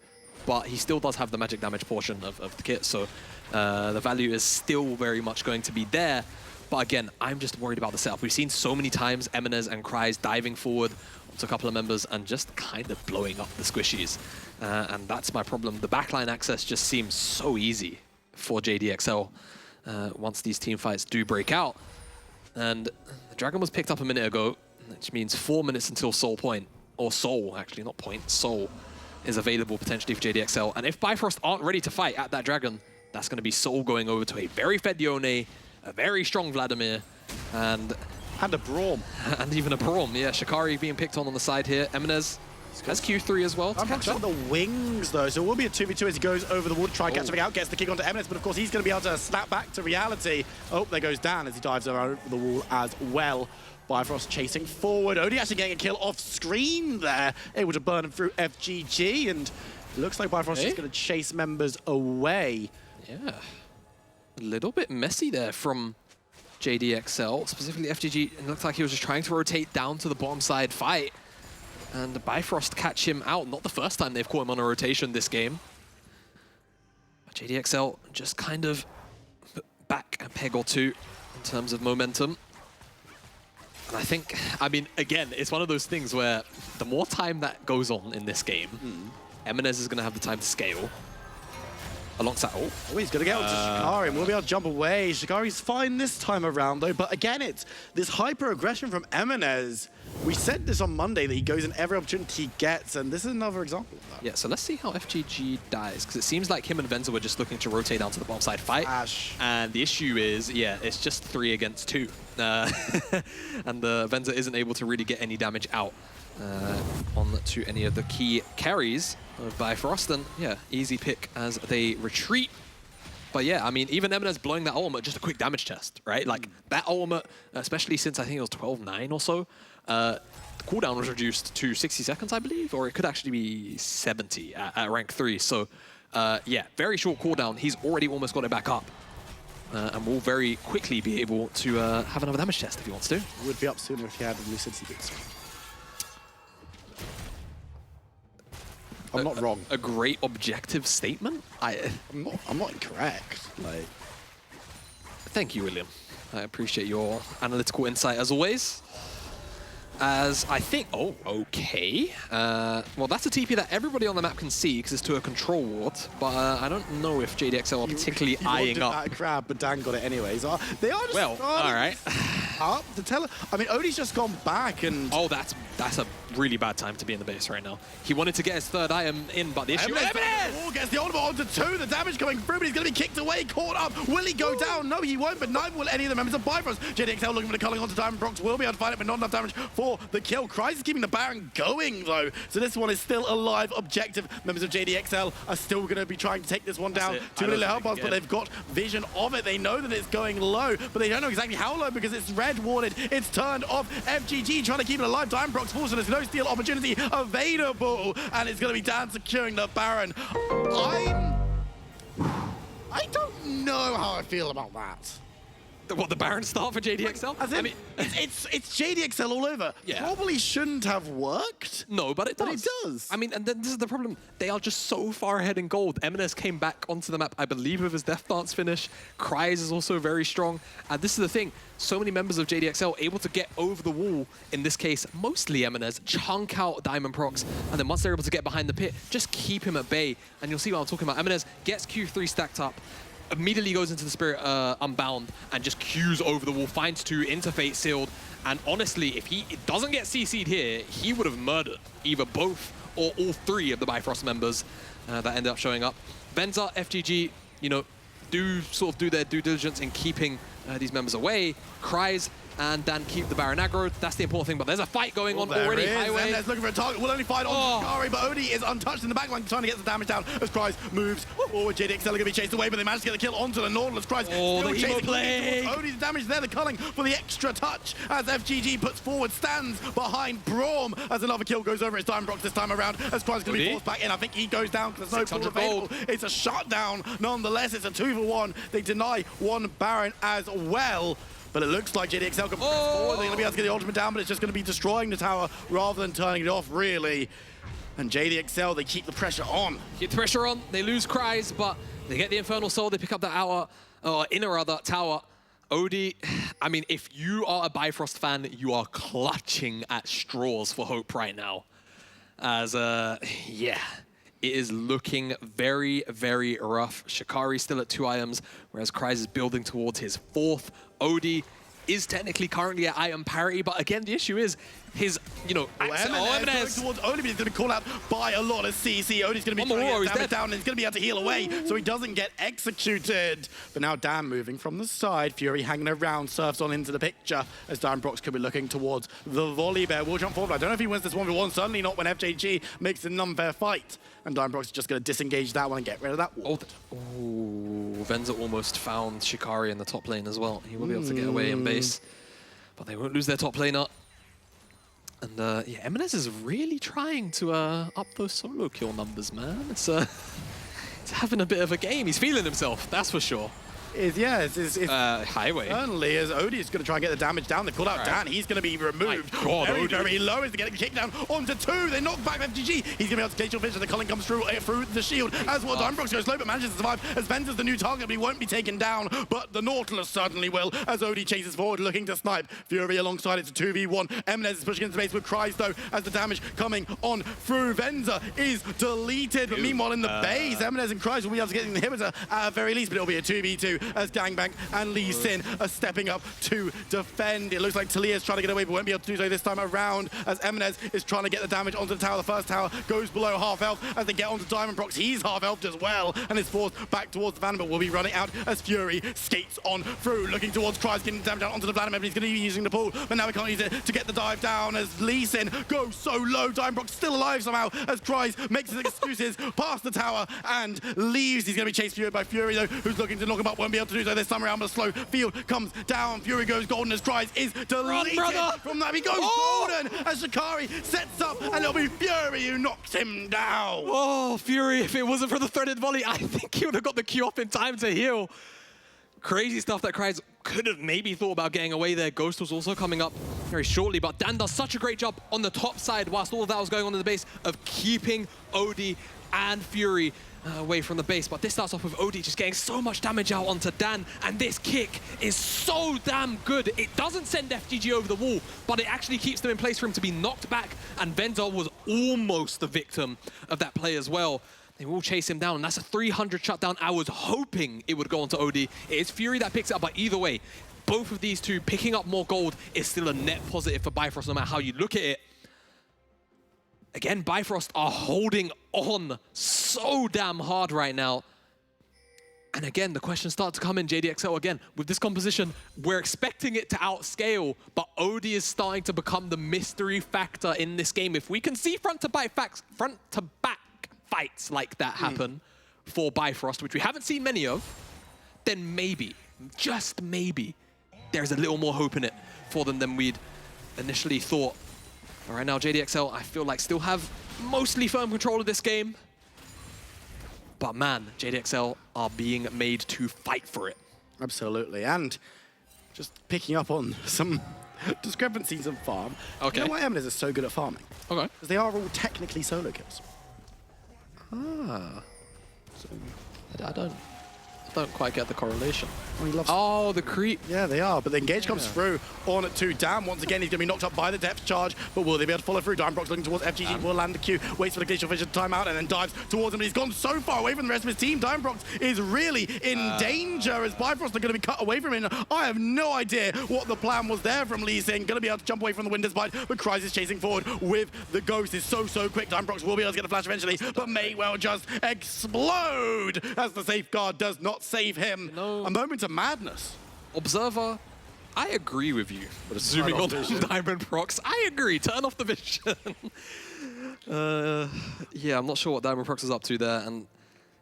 but he still does have the magic damage portion of the kit, so the value is still very much going to be there. But again, I'm just worried about the setup. We've seen so many times Eminez and Cries diving forward onto a couple of members and just kind of blowing up the squishies. And that's my problem. The backline access just seems so easy for JDXL once these team fights do break out. And the Dragon was picked up a minute ago, which means 4 minutes until Soul Point. Or Soul, actually, not Point. Soul is available potentially for JDXL. And if Bifrost aren't ready to fight at that Dragon, that's going to be Soul going over to a very fed Yone, a very strong Vladimir, and a Braum. And even a Braum, yeah. Shikari being picked on the side here. Eminez has Q3 as well to catch up. The wings, though, so it will be a 2v2 as he goes over the wall to try and catch something out, gets the kick onto Eminez, but of course he's going to be able to snap back to reality. Oh, there goes Dan as he dives over the wall as well. Bifrost chasing forward. Odie actually getting a kill off screen there, able to burn him through FGG, and it looks like Bifrost is going to chase members away. Yeah. A little bit messy there from JDXL, specifically FGG. It looked like he was just trying to rotate down to the bottom side fight. And Bifrost catch him out. Not the first time they've caught him on a rotation this game. But JDXL just kind of back a peg or two in terms of momentum. And I think, I mean, again, it's one of those things where the more time that goes on in this game, Eminez is going to have the time to scale. Alongside, oh, he's going to get onto Shikari and we'll be able to jump away. Shikari's fine this time around, though. But again, it's this hyper-aggression from Eminez. We said this on Monday that he goes in every opportunity he gets, and this is another example of that. Yeah, so let's see how FGG dies, because it seems like him and Venzer were just looking to rotate down to the bottom side fight. And the issue is, yeah, it's just 3 against 2. And Venzer isn't able to really get any damage out on to any of the key carries of Bifrost, and yeah, easy pick as they retreat. But yeah, I mean, even Eminez blowing that ultimate, just a quick damage test, right? Like, that ultimate, especially since I think it was 12-9 or so, the cooldown was reduced to 60 seconds, I believe, or it could actually be 70 at rank 3. So yeah, very short cooldown. He's already almost got it back up. And will very quickly be able to have another damage test if he wants to. Would be up sooner if he had the Lucidity boots. I'm not wrong. A great objective statement? I'm not incorrect. Like, thank you, William. I appreciate your analytical insight as always. As I think, oh, okay. Well, that's a TP that everybody on the map can see because it's to a control ward, but I don't know if JDXL are particularly eyeing up. That crab, but Dan got it anyways. They are just well, all right. up to tell. I mean, Odie's just gone back and... Oh, that's a really bad time to be in the base right now. He wanted to get his third item in, but the issue is... Gets the ultimate onto 2. The damage coming through, but he's going to be kicked away, caught up. Will he go down? No, he won't, but neither will any of the members of Bifrost. JDXL looking for the culling onto Diamond Brox. Will be able to find it, but not enough damage for the kill. Kryze is keeping the Baron going, though. So this one is still a live objective. Members of JDXL are still going to be trying to take this one down. 2 little help bars, but they've got vision of it. They know that it's going low, but they don't know exactly how low because it's red warded. It's turned off. FGG trying to keep it alive. Diamond Brox falls, so there's no steal opportunity available, and it's going to be Dan securing the Baron. I don't know how I feel about that. What, the Baron start for JDXL? As in, I mean, it's JDXL all over. Yeah. Probably shouldn't have worked. No, but it does. But it does. I mean, and then this is the problem. They are just so far ahead in gold. MNS came back onto the map, I believe, with his Death Dance finish. Kryze is also very strong. And this is the thing. So many members of JDXL able to get over the wall, in this case, mostly MNS, chunk out Diamond Prox, and then once they're able to get behind the pit, just keep him at bay. And you'll see what I'm talking about. MNS gets Q3 stacked up, immediately goes into the Spirit Unbound and just queues over the wall, finds 2, into Fate sealed. And honestly, if he doesn't get CC'd here, he would have murdered either both or all 3 of the Bifrost members that ended up showing up. Venzer, FGG, you know, do their due diligence in keeping these members away. Kryze and Dan keep the Baron aggro. That's the important thing, but there's a fight going on already. Highway. MNS looking for a target. Will only fight on Shikari, but Odie is untouched in the backline, trying to get the damage down as Kryze moves forward. JDXL are going to be chased away, but they managed to get the kill onto the Nautilus. Kryze still chasing Odie's damage there. The culling for the extra touch as FGG puts forward, stands behind Braum as another kill goes over. It's Diamond Brox this time around as Kryze going to be forced back in. I think he goes down because there's no pull available. It's a shutdown. Nonetheless, it's a 2-for-1. They deny 1 Baron as well. But it looks like JDXL can press forward. They're going to be able to get the ultimate down, but it's just going to be destroying the tower rather than turning it off, really. And JDXL, they keep the pressure on. Keep the pressure on. They lose Kryze, but they get the Infernal Soul. They pick up the inner tower. Odie, I mean, if you are a Bifrost fan, you are clutching at straws for hope right now. As, yeah. It is looking very, very rough. Shikari still at 2 items, whereas Kryze is building towards his 4th. Odie is technically currently at item parity, but again, the issue is his, you know, MNS towards Odie, but he's going to be called out by a lot of CC. Odie's going to be trying to get damage down, and he's going to be able to heal away, so he doesn't get executed. But now Dan moving from the side, Fury hanging around, surfs on into the picture as Diamond Brox could be looking towards the volley bear. Will jump forward. I don't know if he wins this 1v1, certainly not when FJG makes an unfair fight. And Diamond Brox is just going to disengage that one and get rid of that ward. Oh, Venzer almost found Shikari in the top lane as well. He will be able to get away in base, but they won't lose their top laner. And yeah, MNS is really trying to up those solo kill numbers, man. It's having a bit of a game. He's feeling himself, that's for sure. Highway. Certainly, as Odie is going to try and get the damage down. They've called out Dan. He's going to be removed. Very low as they get kicked down onto 2. They knock back FGG. He's going to be able to glacial finish as the culling comes through the shield. As well, Diamond Brox goes low, but manages to survive as Venzer's the new target, but he won't be taken down. But the Nautilus certainly will, as Odie chases forward, looking to snipe. Fury alongside it's a 2v1. MNS is pushing into base with Kryze, though, as the damage coming on through. Venzer is deleted, but meanwhile in the base, MNS and Kryze will be able to get the inhibitor at very least, but it'll be a 2v2. As Gangbang and Lee Sin are stepping up to defend. It looks like Talia's trying to get away, but won't be able to do so this time around, as MNS is trying to get the damage onto the tower. The first tower goes below half health as they get onto Diamond Brox. He's half health as well, and is forced back towards the Phantom, but will be running out as Fury skates on through, looking towards Kryze, getting the damage down onto the Phantom. He's going to be using the pool, but now he can't use it to get the dive down as Lee Sin goes so low. Diamond Brox still alive somehow as Kryze makes his excuses past the tower and leaves. He's going to be chased by Fury, though, who's looking to knock him up. Won't be able to do so this time around, but a slow field comes down. Fury goes golden as Kryze is deleted from that. He goes golden as Shikari sets up, and it'll be Fury who knocks him down. Oh, Fury, if it wasn't for the threaded volley, I think he would have got the Q off in time to heal. Crazy stuff that Kryze could have maybe thought about getting away there. Ghost was also coming up very shortly, but Dan does such a great job on the top side whilst all of that was going on in the base of keeping Odie and Fury away from the base. But this starts off with Odie just getting so much damage out onto Dan, and this kick is so damn good. It doesn't send FGG over the wall, but it actually keeps them in place for him to be knocked back, and Venzer was almost the victim of that play as well. They will chase him down, and that's a 300 shutdown. I was hoping it would go onto Odie. It is Fury that picks it up, but either way, both of these two picking up more gold is still a net positive for Bifrost, no matter how you look at it. Again, Bifrost are holding on so damn hard right now. And again, the questions start to come in. JDXL again, with this composition, we're expecting it to outscale, but OD is starting to become the mystery factor in this game. If we can see front-to-back fights like that happen for Bifrost, which we haven't seen many of, then maybe, just maybe, there's a little more hope in it for them than we'd initially thought. But right now, JDXL, I feel like still have mostly firm control of this game. But man, JDXL are being made to fight for it. Absolutely, and just picking up on some discrepancies in farm. Okay. You know why Eminence is so good at farming? Okay. Because they are all technically solo kills. Ah. So, I don't quite get the correlation. Oh, he loves Oh, the creep. Yeah, they are, but the engage comes through on at 2. Damn, once again, he's going to be knocked up by the depth charge, but will they be able to follow through? Dimebrox looking towards FGG, will land the Q, waits for the Glacial Fisher timeout, and then dives towards him, but he's gone so far away from the rest of his team. Dimebrox is really in danger as Bifrost are going to be cut away from him. I have no idea what the plan was there from Lee Sin. Going to be able to jump away from the Windows Bite, but Kryze is chasing forward with the Ghost. Is so quick. Dimebrox will be able to get a flash eventually, but may well just explode as the safeguard does not save him. No. A moment of madness. Observer, I agree with you. But zooming on Diamond Prox, I agree. Turn off the vision. Yeah, I'm not sure what Diamond Prox is up to there. And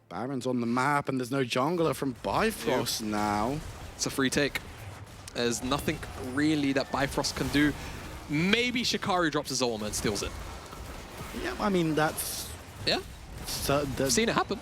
Baron's on the map, and there's no jungler from Bifrost now. it's a free take. There's nothing really that Bifrost can do. Maybe Shikari drops his ultimate and steals it. Yeah, I mean, that's... Yeah, I've seen it happen.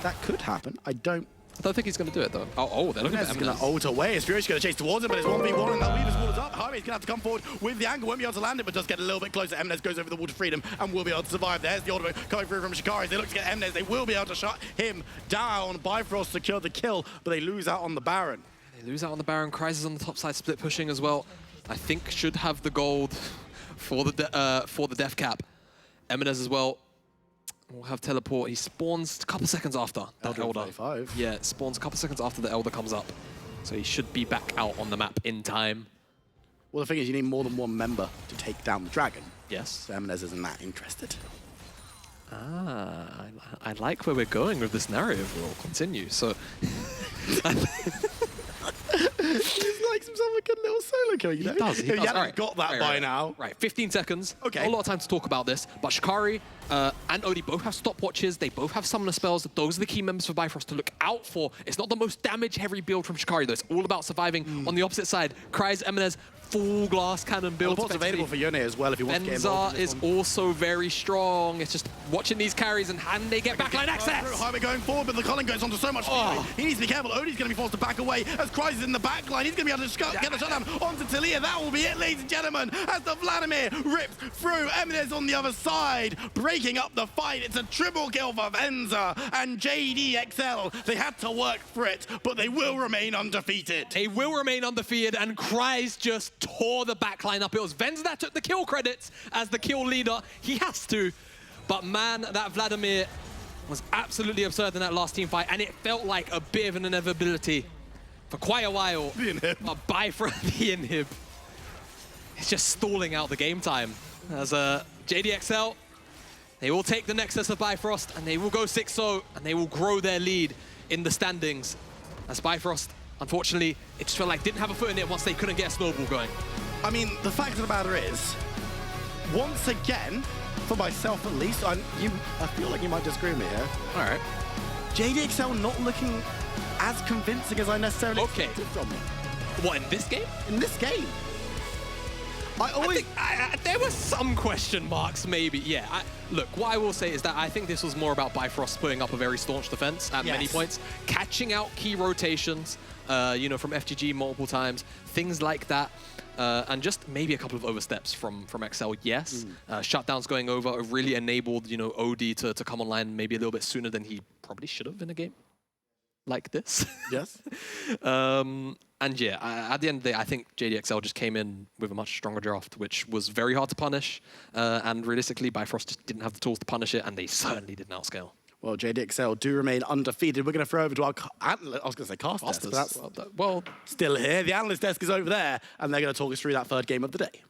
That could happen. I don't think he's going to do it, though. Oh, they're looking for going to ult away. As Furious going to chase towards him, but it's 1v1, and that Weaver's wall is up. Highway's going to have to come forward with the angle. Won't be able to land it, but does get a little bit closer. Eminence goes over the wall to freedom and will be able to survive. There's the ultimate coming through from Shikari. As they look to get Eminence, they will be able to shut him down. Bifrost secure the kill, but they lose out on the Baron. They lose out on the Baron. Kryze is on the top side, split pushing as well. I think should have the gold for the death cap. Eminence as well. We'll have teleport. He spawns a couple seconds after that Elder. 45. Yeah, spawns a couple seconds after the Elder comes up. So he should be back out on the map in time. Well, the thing is, you need more than one member to take down the dragon. Yes. So Eminence isn't that interested. Ah, I like where we're going with this narrative. We'll continue. So He likes himself a good little solo kill, you know? He does. He hasn't got that by now. Right, 15 seconds. Okay. Not a lot of time to talk about this, but Shikari and Odie both have stopwatches. They both have summoner spells. Those are the key members for Bifrost to look out for. It's not the most damage-heavy build from Shikari, though. It's all about surviving. On the opposite side, Kryze, Eminez, full glass cannon build. What's available for Yone as well if he wants to get involved. Venzer is also very strong. It's just watching these carries and they get backline access. Highway going forward, but the Colin goes on to so much fury. He needs to be careful. Odie's going to be forced to back away as Kryze is in the backline. He's going to be able to get a shutdown onto Talia. That will be it, ladies and gentlemen, as the Vladimir rips through. Eminez on the other side, breaking up the fight. It's a triple kill for Venzer and JDXL. They had to work for it, but they will remain undefeated. They will remain undefeated, and Kryze just tore the backline up. It was Venzer that took the kill credits as the kill leader. He has to. But man, that Vladimir was absolutely absurd in that last team fight, and it felt like a bit of an inevitability for quite a while. The inhib. But Bifrost, the inhib. It's just stalling out the game time. As JDXL, they will take the Nexus of Bifrost, and they will go 6-0, and they will grow their lead in the standings. As Bifrost, unfortunately, it just felt like didn't have a foot in it once they couldn't get a snowball going. I mean, the fact of the matter is, once again, for myself at least, I feel like you might disagree with me here. All right. JDXL not looking as convincing as I necessarily expected from them. What, in this game? In this game. There were some question marks, maybe. Yeah, look, what I will say is that I think this was more about Bifrost putting up a very staunch defense at many points, catching out key rotations, you know, from FGG multiple times, things like that. And just maybe a couple of oversteps from XL, yes. Shutdowns going over really enabled, you know, OD to come online maybe a little bit sooner than he probably should have in a game like this. Yes. And yeah, at the end of the day, I think JDXL just came in with a much stronger draft, which was very hard to punish. And realistically, Bifrost just didn't have the tools to punish it, and they certainly didn't outscale. Well, JDXL do remain undefeated. We're going to throw over to our analyst. I was going to say cast desk, but that's Well, still here. The analyst desk is over there, and they're going to talk us through that third game of the day.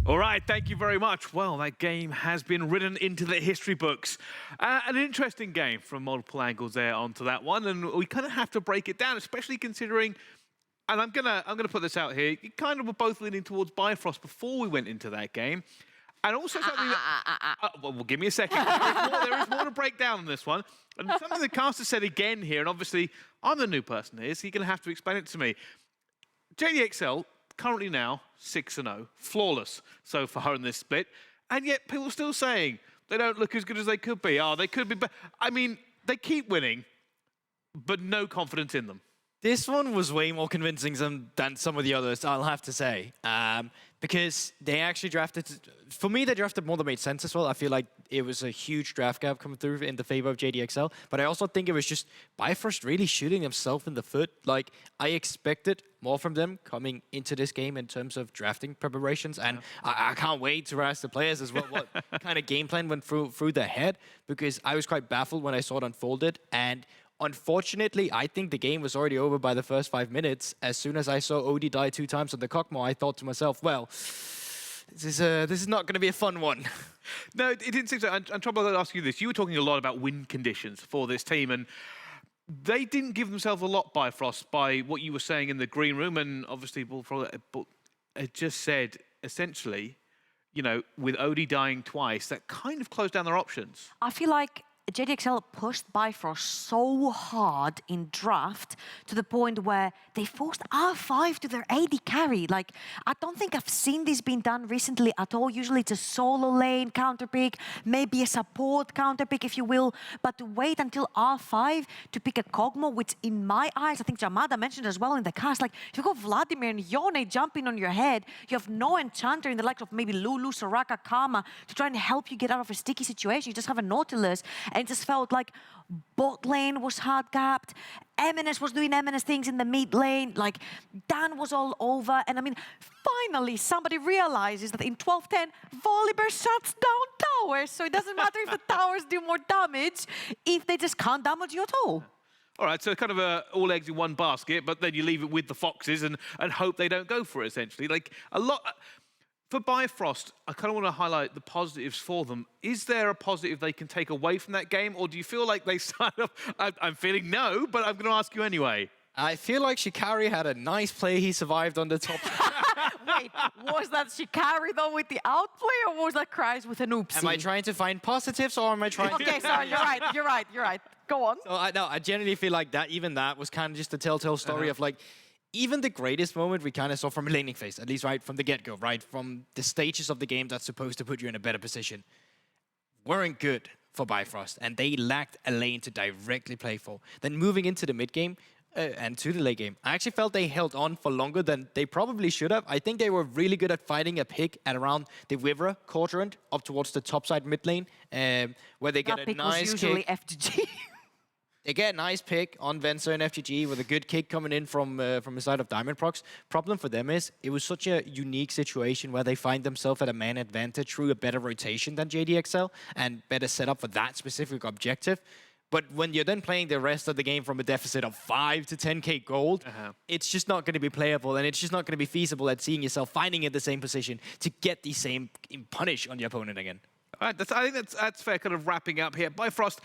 All right, thank you very much. Well, that game has been written into the history books. An interesting game from multiple angles there onto that one, and we kind of have to break it down, especially considering, and I'm gonna put this out here, you kind of were both leaning towards Bifrost before we went into that game. And also something well, give me a second. There is more to break down on this one. And something the caster said again here, and obviously I'm the new person here, so you're going to have to explain it to me. JDXL, currently now 6-0, flawless so far in this split, and yet people are still saying they don't look as good as they could be. Oh, they could be better. I mean, they keep winning, but no confidence in them. This one was way more convincing than some of the others, I'll have to say. Because they actually drafted, for me, they drafted more than made sense as well. I feel like it was a huge draft gap coming through in the favor of JDXL. But I also think it was just Bifrost really shooting himself in the foot. Like, I expected more from them coming into this game in terms of drafting preparations. And I can't wait to ask the players as well what kind of game plan went through their head. Because I was quite baffled when I saw it unfolded. And unfortunately, I think the game was already over by the first 5 minutes. As soon as I saw Odie die 2 times on the Cockmore, I thought to myself, well, this is not going to be a fun one. No, it didn't seem so. I'm troubled to ask you this. You were talking a lot about win conditions for this team, and they didn't give themselves a lot, Bifrost, by what you were saying in the green room, and obviously, it just said, essentially, you know, with Odie dying twice, that kind of closed down their options. I feel like JDXL pushed Bifrost so hard in draft to the point where they forced R5 to their AD carry. Like, I don't think I've seen this being done recently at all. Usually it's a solo lane counter pick, maybe a support counter pick, if you will. But to wait until R5 to pick a Kog'Maw, which in my eyes, I think Jamada mentioned as well in the cast, like, if you got Vladimir and Yone jumping on your head, you have no enchanter in the likes of maybe Lulu, Soraka, Karma to try and help you get out of a sticky situation. You just have a Nautilus. And it just felt like bot lane was hard gapped. Eminence was doing Eminence things in the mid lane. Like, Dan was all over. And I mean, finally, somebody realizes that in 12-10, Volibear shuts down towers. So it doesn't matter if the towers do more damage if they just can't damage you at all. All right, so kind of all eggs in one basket, but then you leave it with the Foxes and hope they don't go for it, essentially. Like, a lot... For Bifrost, I kind of want to highlight the positives for them. Is there a positive they can take away from that game, or do you feel like they signed up? I'm feeling no, but I'm going to ask you anyway. I feel like Shikari had a nice play. He survived on the top. Wait, was that Shikari though with the outplay, or was that Cries with an oopsie? Am I trying to find positives, or am I trying to... Okay, sorry, you're right. Go on. So I generally feel like even that was kind of just a telltale story of like, even the greatest moment we kind of saw from a laning phase, at least right from the get-go, right? From the stages of the game that's supposed to put you in a better position, weren't good for Bifrost, and they lacked a lane to directly play for. Then moving into the mid-game and to the late game, I actually felt they held on for longer than they probably should have. I think they were really good at fighting a pick at around the Wivra quadrant up towards the top side mid lane, where they get a nice was usually kick. FGG. They get a nice pick on Venzer and FGG with a good kick coming in from the side of Diamond Procs. Problem for them is it was such a unique situation where they find themselves at a man advantage through a better rotation than JDXL and better setup for that specific objective. But when you're then playing the rest of the game from a deficit of 5 to 10k gold, it's just not going to be playable, and it's just not going to be feasible at seeing yourself finding in the same position to get the same punish on your opponent again. All right, I think that's fair, kind of wrapping up here. Bifrost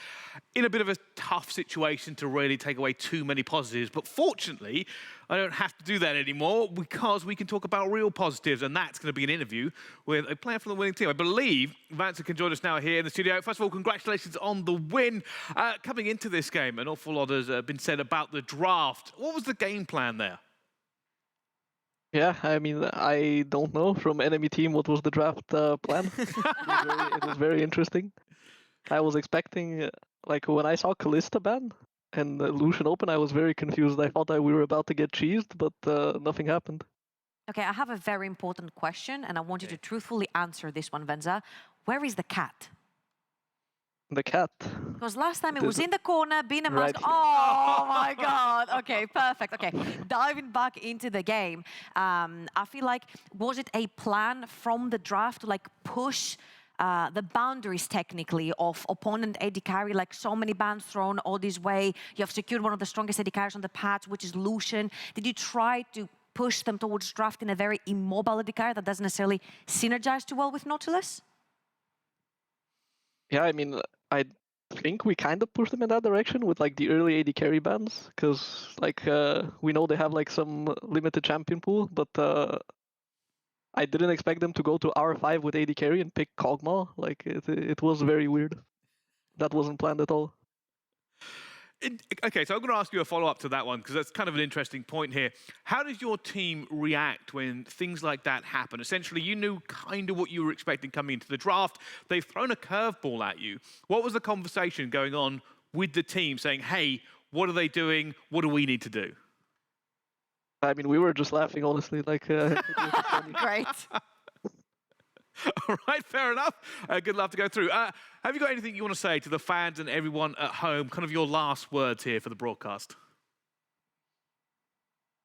in a bit of a tough situation to really take away too many positives, but fortunately, I don't have to do that anymore because we can talk about real positives, and that's going to be an interview with a player from the winning team. I believe Venzer can join us now here in the studio. First of all, congratulations on the win. Coming into this game, an awful lot has been said about the draft. What was the game plan there? Yeah, I mean, I don't know from enemy team what was the draft plan. It was very interesting. I was expecting, like, when I saw Kalista ban and Lucian open, I was very confused. I thought that we were about to get cheesed, but nothing happened. Okay, I have a very important question, and I want you to truthfully answer this one, Venzer. Where is the cat? The cat. Because last time it was in the corner, being a mask. Right. Oh my God. Okay, perfect. Okay, diving back into the game. I feel like, was it a plan from the draft to like push the boundaries technically of opponent AD carry, like so many bans thrown all this way. You have secured one of the strongest AD carries on the patch, which is Lucian. Did you try to push them towards drafting a very immobile AD carry that doesn't necessarily synergize too well with Nautilus? Yeah, I mean, I think we kind of pushed them in that direction with like the early AD carry bans, because like we know they have like some limited champion pool, but I didn't expect them to go to R5 with AD carry and pick Kog'Maw. Like it was very weird. That wasn't planned at all. Okay, so I'm going to ask you a follow-up to that one, because that's kind of an interesting point here. How does your team react when things like that happen? Essentially, you knew kind of what you were expecting coming into the draft. They've thrown a curveball at you. What was the conversation going on with the team saying, hey, what are they doing? What do we need to do? I mean, we were just laughing, honestly. Like, it was funny. Great. All right, fair enough. Good luck to go through. Have you got anything you want to say to the fans and everyone at home? Kind of your last words here for the broadcast.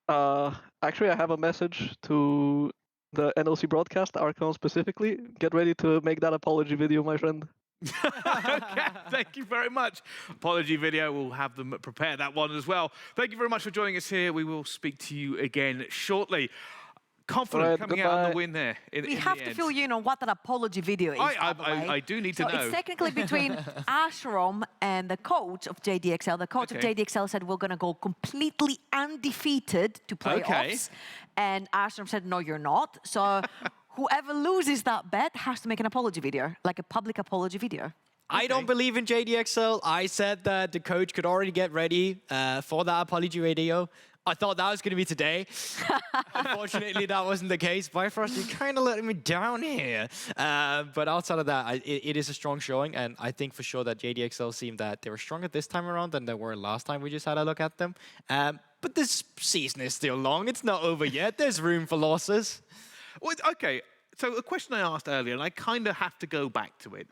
Actually, I have a message to the NLC broadcast, Archon specifically. Get ready to make that apology video, my friend. Okay, thank you very much. Apology video, we'll have them prepare that one as well. Thank you very much for joining us here. We will speak to you again shortly. Confident right, coming goodbye. out on the win there. We have to fill you in on what that apology video is. I do need to know. It's technically between Ashram and the coach of JDXL. The coach of JDXL said we're going to go completely undefeated to playoffs. And Ashram said, no, you're not. So whoever loses that bet has to make an apology video, like a public apology video. I don't believe in JDXL. I said that the coach could already get ready for that apology video. I thought that was going to be today. Unfortunately, that wasn't the case. Bifrost, you're kind of letting me down here. But outside of that, it is a strong showing. And I think for sure that JDXL seemed that they were stronger this time around than they were last time we just had a look at them. But this season is still long. It's not over yet. There's room for losses. Well, okay, so a question I asked earlier, and I kind of have to go back to it.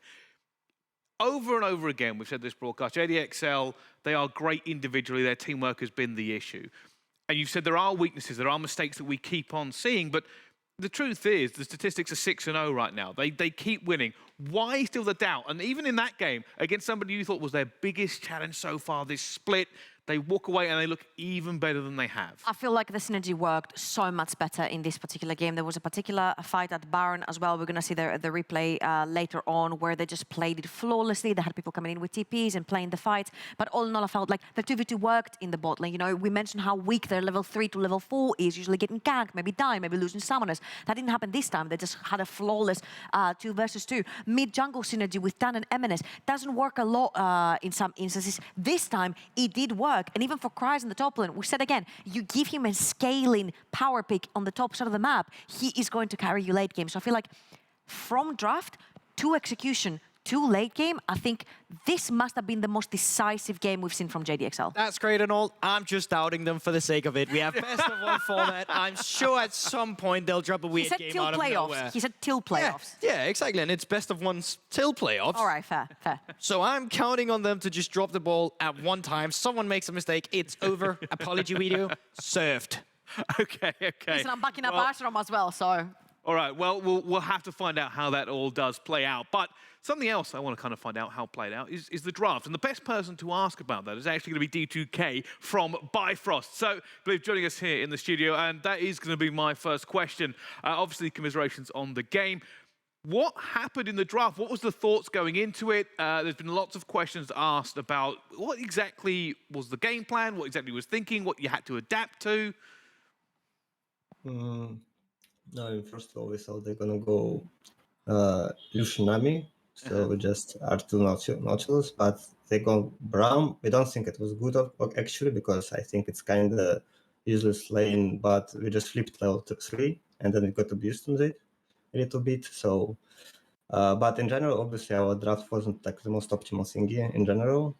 Over and over again, we've said this broadcast, JDXL, they are great individually. Their teamwork has been the issue. And you've said there are weaknesses, there are mistakes that we keep on seeing, but the truth is the statistics are 6-0 right now. They keep winning. Why still the doubt? And even in that game, against somebody you thought was their biggest challenge so far, this split, they walk away and they look even better than they have. I feel like the synergy worked so much better in this particular game. There was a particular fight at Baron as well. We're going to see the replay later on where they just played it flawlessly. They had people coming in with TPs and playing the fight. But all in all, I felt like the 2v2 worked in the bot lane. You know, we mentioned how weak their level 3 to level 4 is, usually getting ganked, maybe dying, maybe losing summoners. That didn't happen this time. They just had a flawless 2 versus 2. Mid-jungle synergy with Dan and Eminence doesn't work a lot in some instances. This time, it did work. And even for Cries in the top lane, we said again, you give him a scaling power pick on the top side of the map, he is going to carry you late game. So I feel like from draft to execution to late game, I think this must have been the most decisive game we've seen from JDXL. That's great and all. I'm just doubting them for the sake of it. We have best of one format. I'm sure at some point they'll drop a weird game out of nowhere. He said till playoffs. Yeah, exactly. And it's best of ones till playoffs. All right, fair. So I'm counting on them to just drop the ball at one time. Someone makes a mistake. It's over. Apology video served. Okay. Listen, I'm backing up Ashram as well, so... All right, well, we'll have to find out how that all does play out. But something else I want to kind of find out how it played out is the draft. And the best person to ask about that is actually going to be D2K from Bifrost. So, I believe joining us here in the studio, and that is going to be my first question. Obviously, commiserations on the game. What happened in the draft? What was the thoughts going into it? There's been lots of questions asked about what exactly was the game plan, what exactly was thinking, what you had to adapt to. No, first of all, we thought they're gonna go Lushinami, so just R2 Nautilus, but they go Braum. We don't think it was good actually, because I think it's kind of useless lane, but we just flipped level 3, and then we got abused on it a little bit. So, but in general, obviously our draft wasn't like the most optimal thingy in general,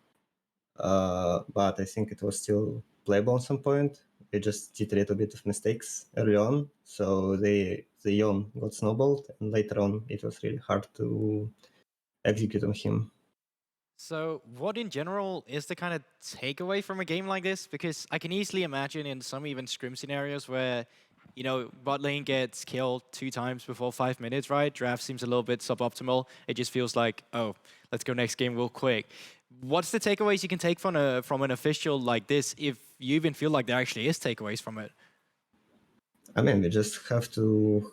but I think it was still playable at some point. We just did a little bit of mistakes early on, so the Yon got snowballed, and later on it was really hard to execute on him. So what in general is the kind of takeaway from a game like this? Because I can easily imagine in some even scrim scenarios where You know, bot lane gets killed 2 times before 5 minutes, right? Draft seems a little bit suboptimal. It just feels like, oh, let's go next game real quick. What's the takeaways you can take from an official like this, if you even feel like there actually is takeaways from it? I mean, we just have to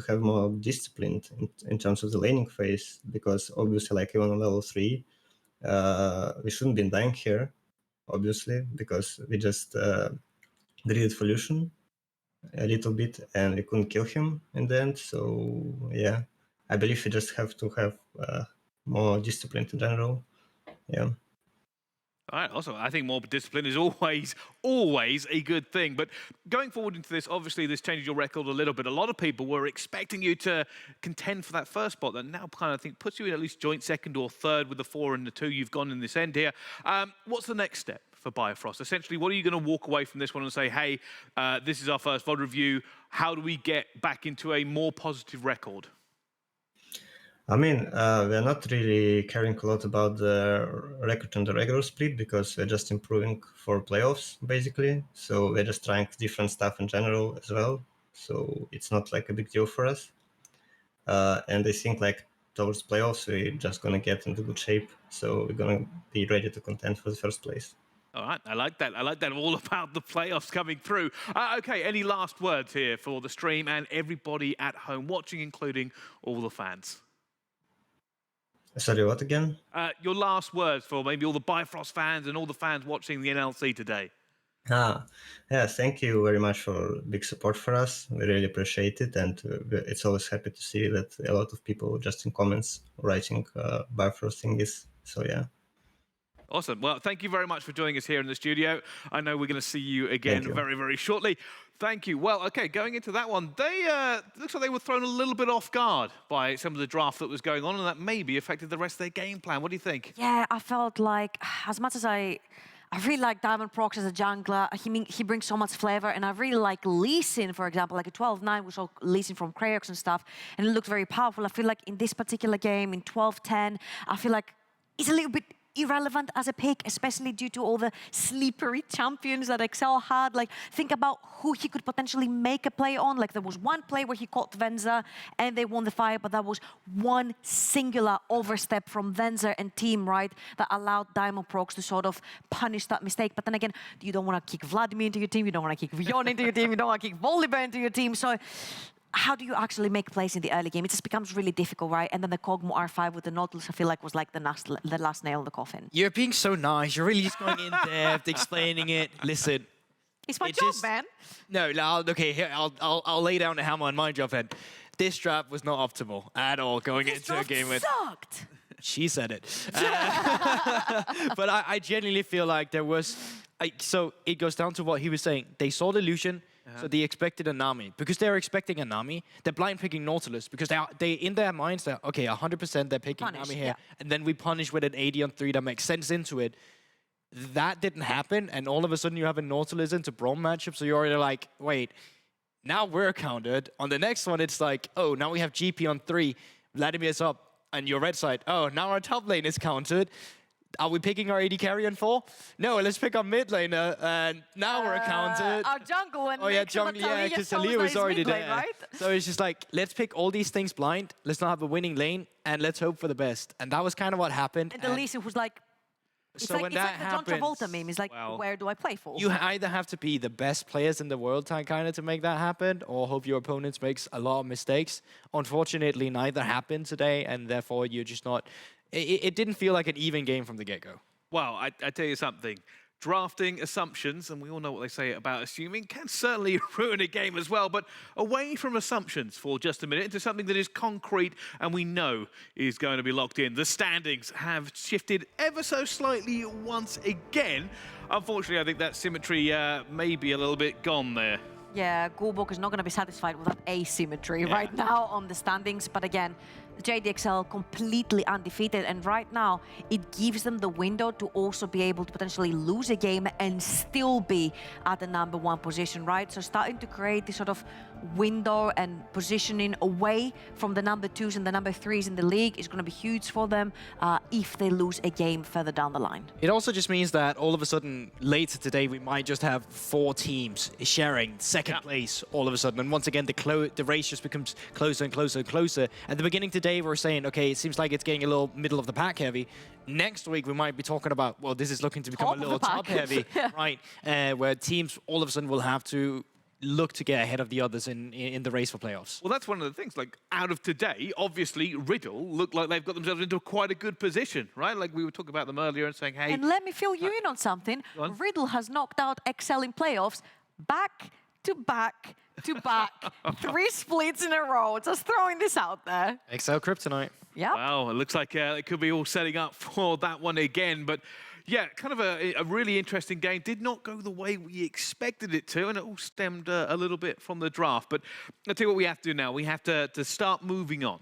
have more discipline in terms of the laning phase, because obviously, like even on level 3, we shouldn't be dying here, obviously, because we just greeded for Lucian a little bit and we couldn't kill him in the end. So yeah, I believe we just have to have more discipline in general. Yeah. All right, also, I think more discipline is always a good thing. But going forward into this, obviously, this changes your record a little bit. A lot of people were expecting you to contend for that first spot. That now kind of think puts you in at least joint second or third with the 4 and the 2 you've gone in this end here. What's the next step for Bifrost? Essentially, what are you going to walk away from this one and say, hey, this is our first VOD review. How do we get back into a more positive record? I mean, we're not really caring a lot about the record and the regular split, because we're just improving for playoffs, basically. So we're just trying different stuff in general as well. So it's not like a big deal for us. And I think like towards playoffs, we're just going to get into good shape. So we're going to be ready to contend for the first place. All right, I like that. I like that all about the playoffs coming through. Okay, any last words here for the stream and everybody at home watching, including all the fans? Sorry, what again? Your last words for maybe all the Bifrost fans and all the fans watching the NLC today. Yeah, thank you very much for big support for us. We really appreciate it, and it's always happy to see that a lot of people just in comments writing Bifrost thingies. So yeah. Awesome. Well, thank you very much for joining us here in the studio. I know we're going to see you again very, very shortly. Thank you. Well, okay, going into that one, they looks like they were thrown a little bit off guard by some of the draft that was going on, and that maybe affected the rest of their game plan. What do you think? Yeah, I felt like, as much as I really like Diamond Prox as a jungler. He brings so much flavor, and I really like Lee Sin, for example, like a 12-9, we saw Lee Sin from Krayox and stuff, and it looked very powerful. I feel like in this particular game, in 12-10, I feel like it's a little bit irrelevant as a pick, especially due to all the slippery champions that XL had. Like, think about who he could potentially make a play on. Like, there was one play where he caught Venzer and they won the fight, but that was one singular overstep from Venzer and team, right, that allowed Diamond Prox to sort of punish that mistake. But then again, you don't want to kick Vladimir into your team, you don't want to kick Vion into your team, you don't want to kick Volibear into your team. So how do you actually make plays in the early game? It just becomes really difficult, right? And then the Kog'Maw R5 with the Nautilus, I feel like was like the last nail in the coffin. You're being so nice. You're really just going in depth, explaining it. Listen. It's my job, man. No, okay, here, I'll lay down the hammer on my job head. This draft was not optimal at all going into a game with... sucked. She said it. But I genuinely feel like there was... so it goes down to what he was saying. They saw the Lucian, so they expected a Nami. Because they're expecting a Nami, they're blind picking Nautilus. Because they in their minds, they're, okay, 100% they're picking Nami here. Yeah. And then we punish with an 80 on 3 that makes sense into it. That didn't happen, and all of a sudden you have a Nautilus into Braum matchup, so you're already like, wait, now we're countered. On the next one, it's like, oh, now we have GP on 3, Vladimir's up, and your red side, oh, now our top lane is countered. Are we picking our AD carry on 4? No, let's pick our mid laner, and now we're countered. Our jungle, and because Taliyah was already there. Right? So it's just like, let's pick all these things blind, let's not have a winning lane, and let's hope for the best. And that was kind of what happened. And the Lee Sin was like, it's so like, when it's that like happens, the John Travolta meme. It's like, where do I play for? You either have to be the best players in the world kind of to make that happen, or hope your opponent makes a lot of mistakes. Unfortunately, neither happened today, and therefore you're just not... It didn't feel like an even game from the get-go. Well, I tell you something. Drafting assumptions, and we all know what they say about assuming, can certainly ruin a game as well. But away from assumptions for just a minute into something that is concrete and we know is going to be locked in. The standings have shifted ever so slightly once again. Unfortunately, I think that symmetry may be a little bit gone there. Yeah, Gulbok is not going to be satisfied with that asymmetry right now on the standings. But again, the JDXL completely undefeated, and right now it gives them the window to also be able to potentially lose a game and still be at the #1 position, right? So starting to create this sort of window and positioning away from the number 2s and the number 3s in the league is going to be huge for them if they lose a game further down the line. It also just means that all of a sudden, later today, we might just have 4 teams sharing second place all of a sudden. And once again, the race just becomes closer and closer and closer. At the beginning today, we're saying, okay, it seems like it's getting a little middle of the pack heavy. Next week, we might be talking about, well, this is looking to become a little top heavy, right? Where teams all of a sudden will have to look to get ahead of the others in the race for playoffs. Well, that's one of the things. Like, out of today, obviously, Riddle look like they've got themselves into quite a good position, right? Like, we were talking about them earlier and saying, hey... And let me fill you in on something. Riddle has knocked out XL in playoffs back to back to back. 3 splits in a row. Just throwing this out there. XL Kryptonite. Yeah. Wow, it looks like it could be all setting up for that one again. But yeah, kind of a really interesting game. Did not go the way we expected it to, and it all stemmed a little bit from the draft. But I'll tell you what we have to do now. We have to start moving on.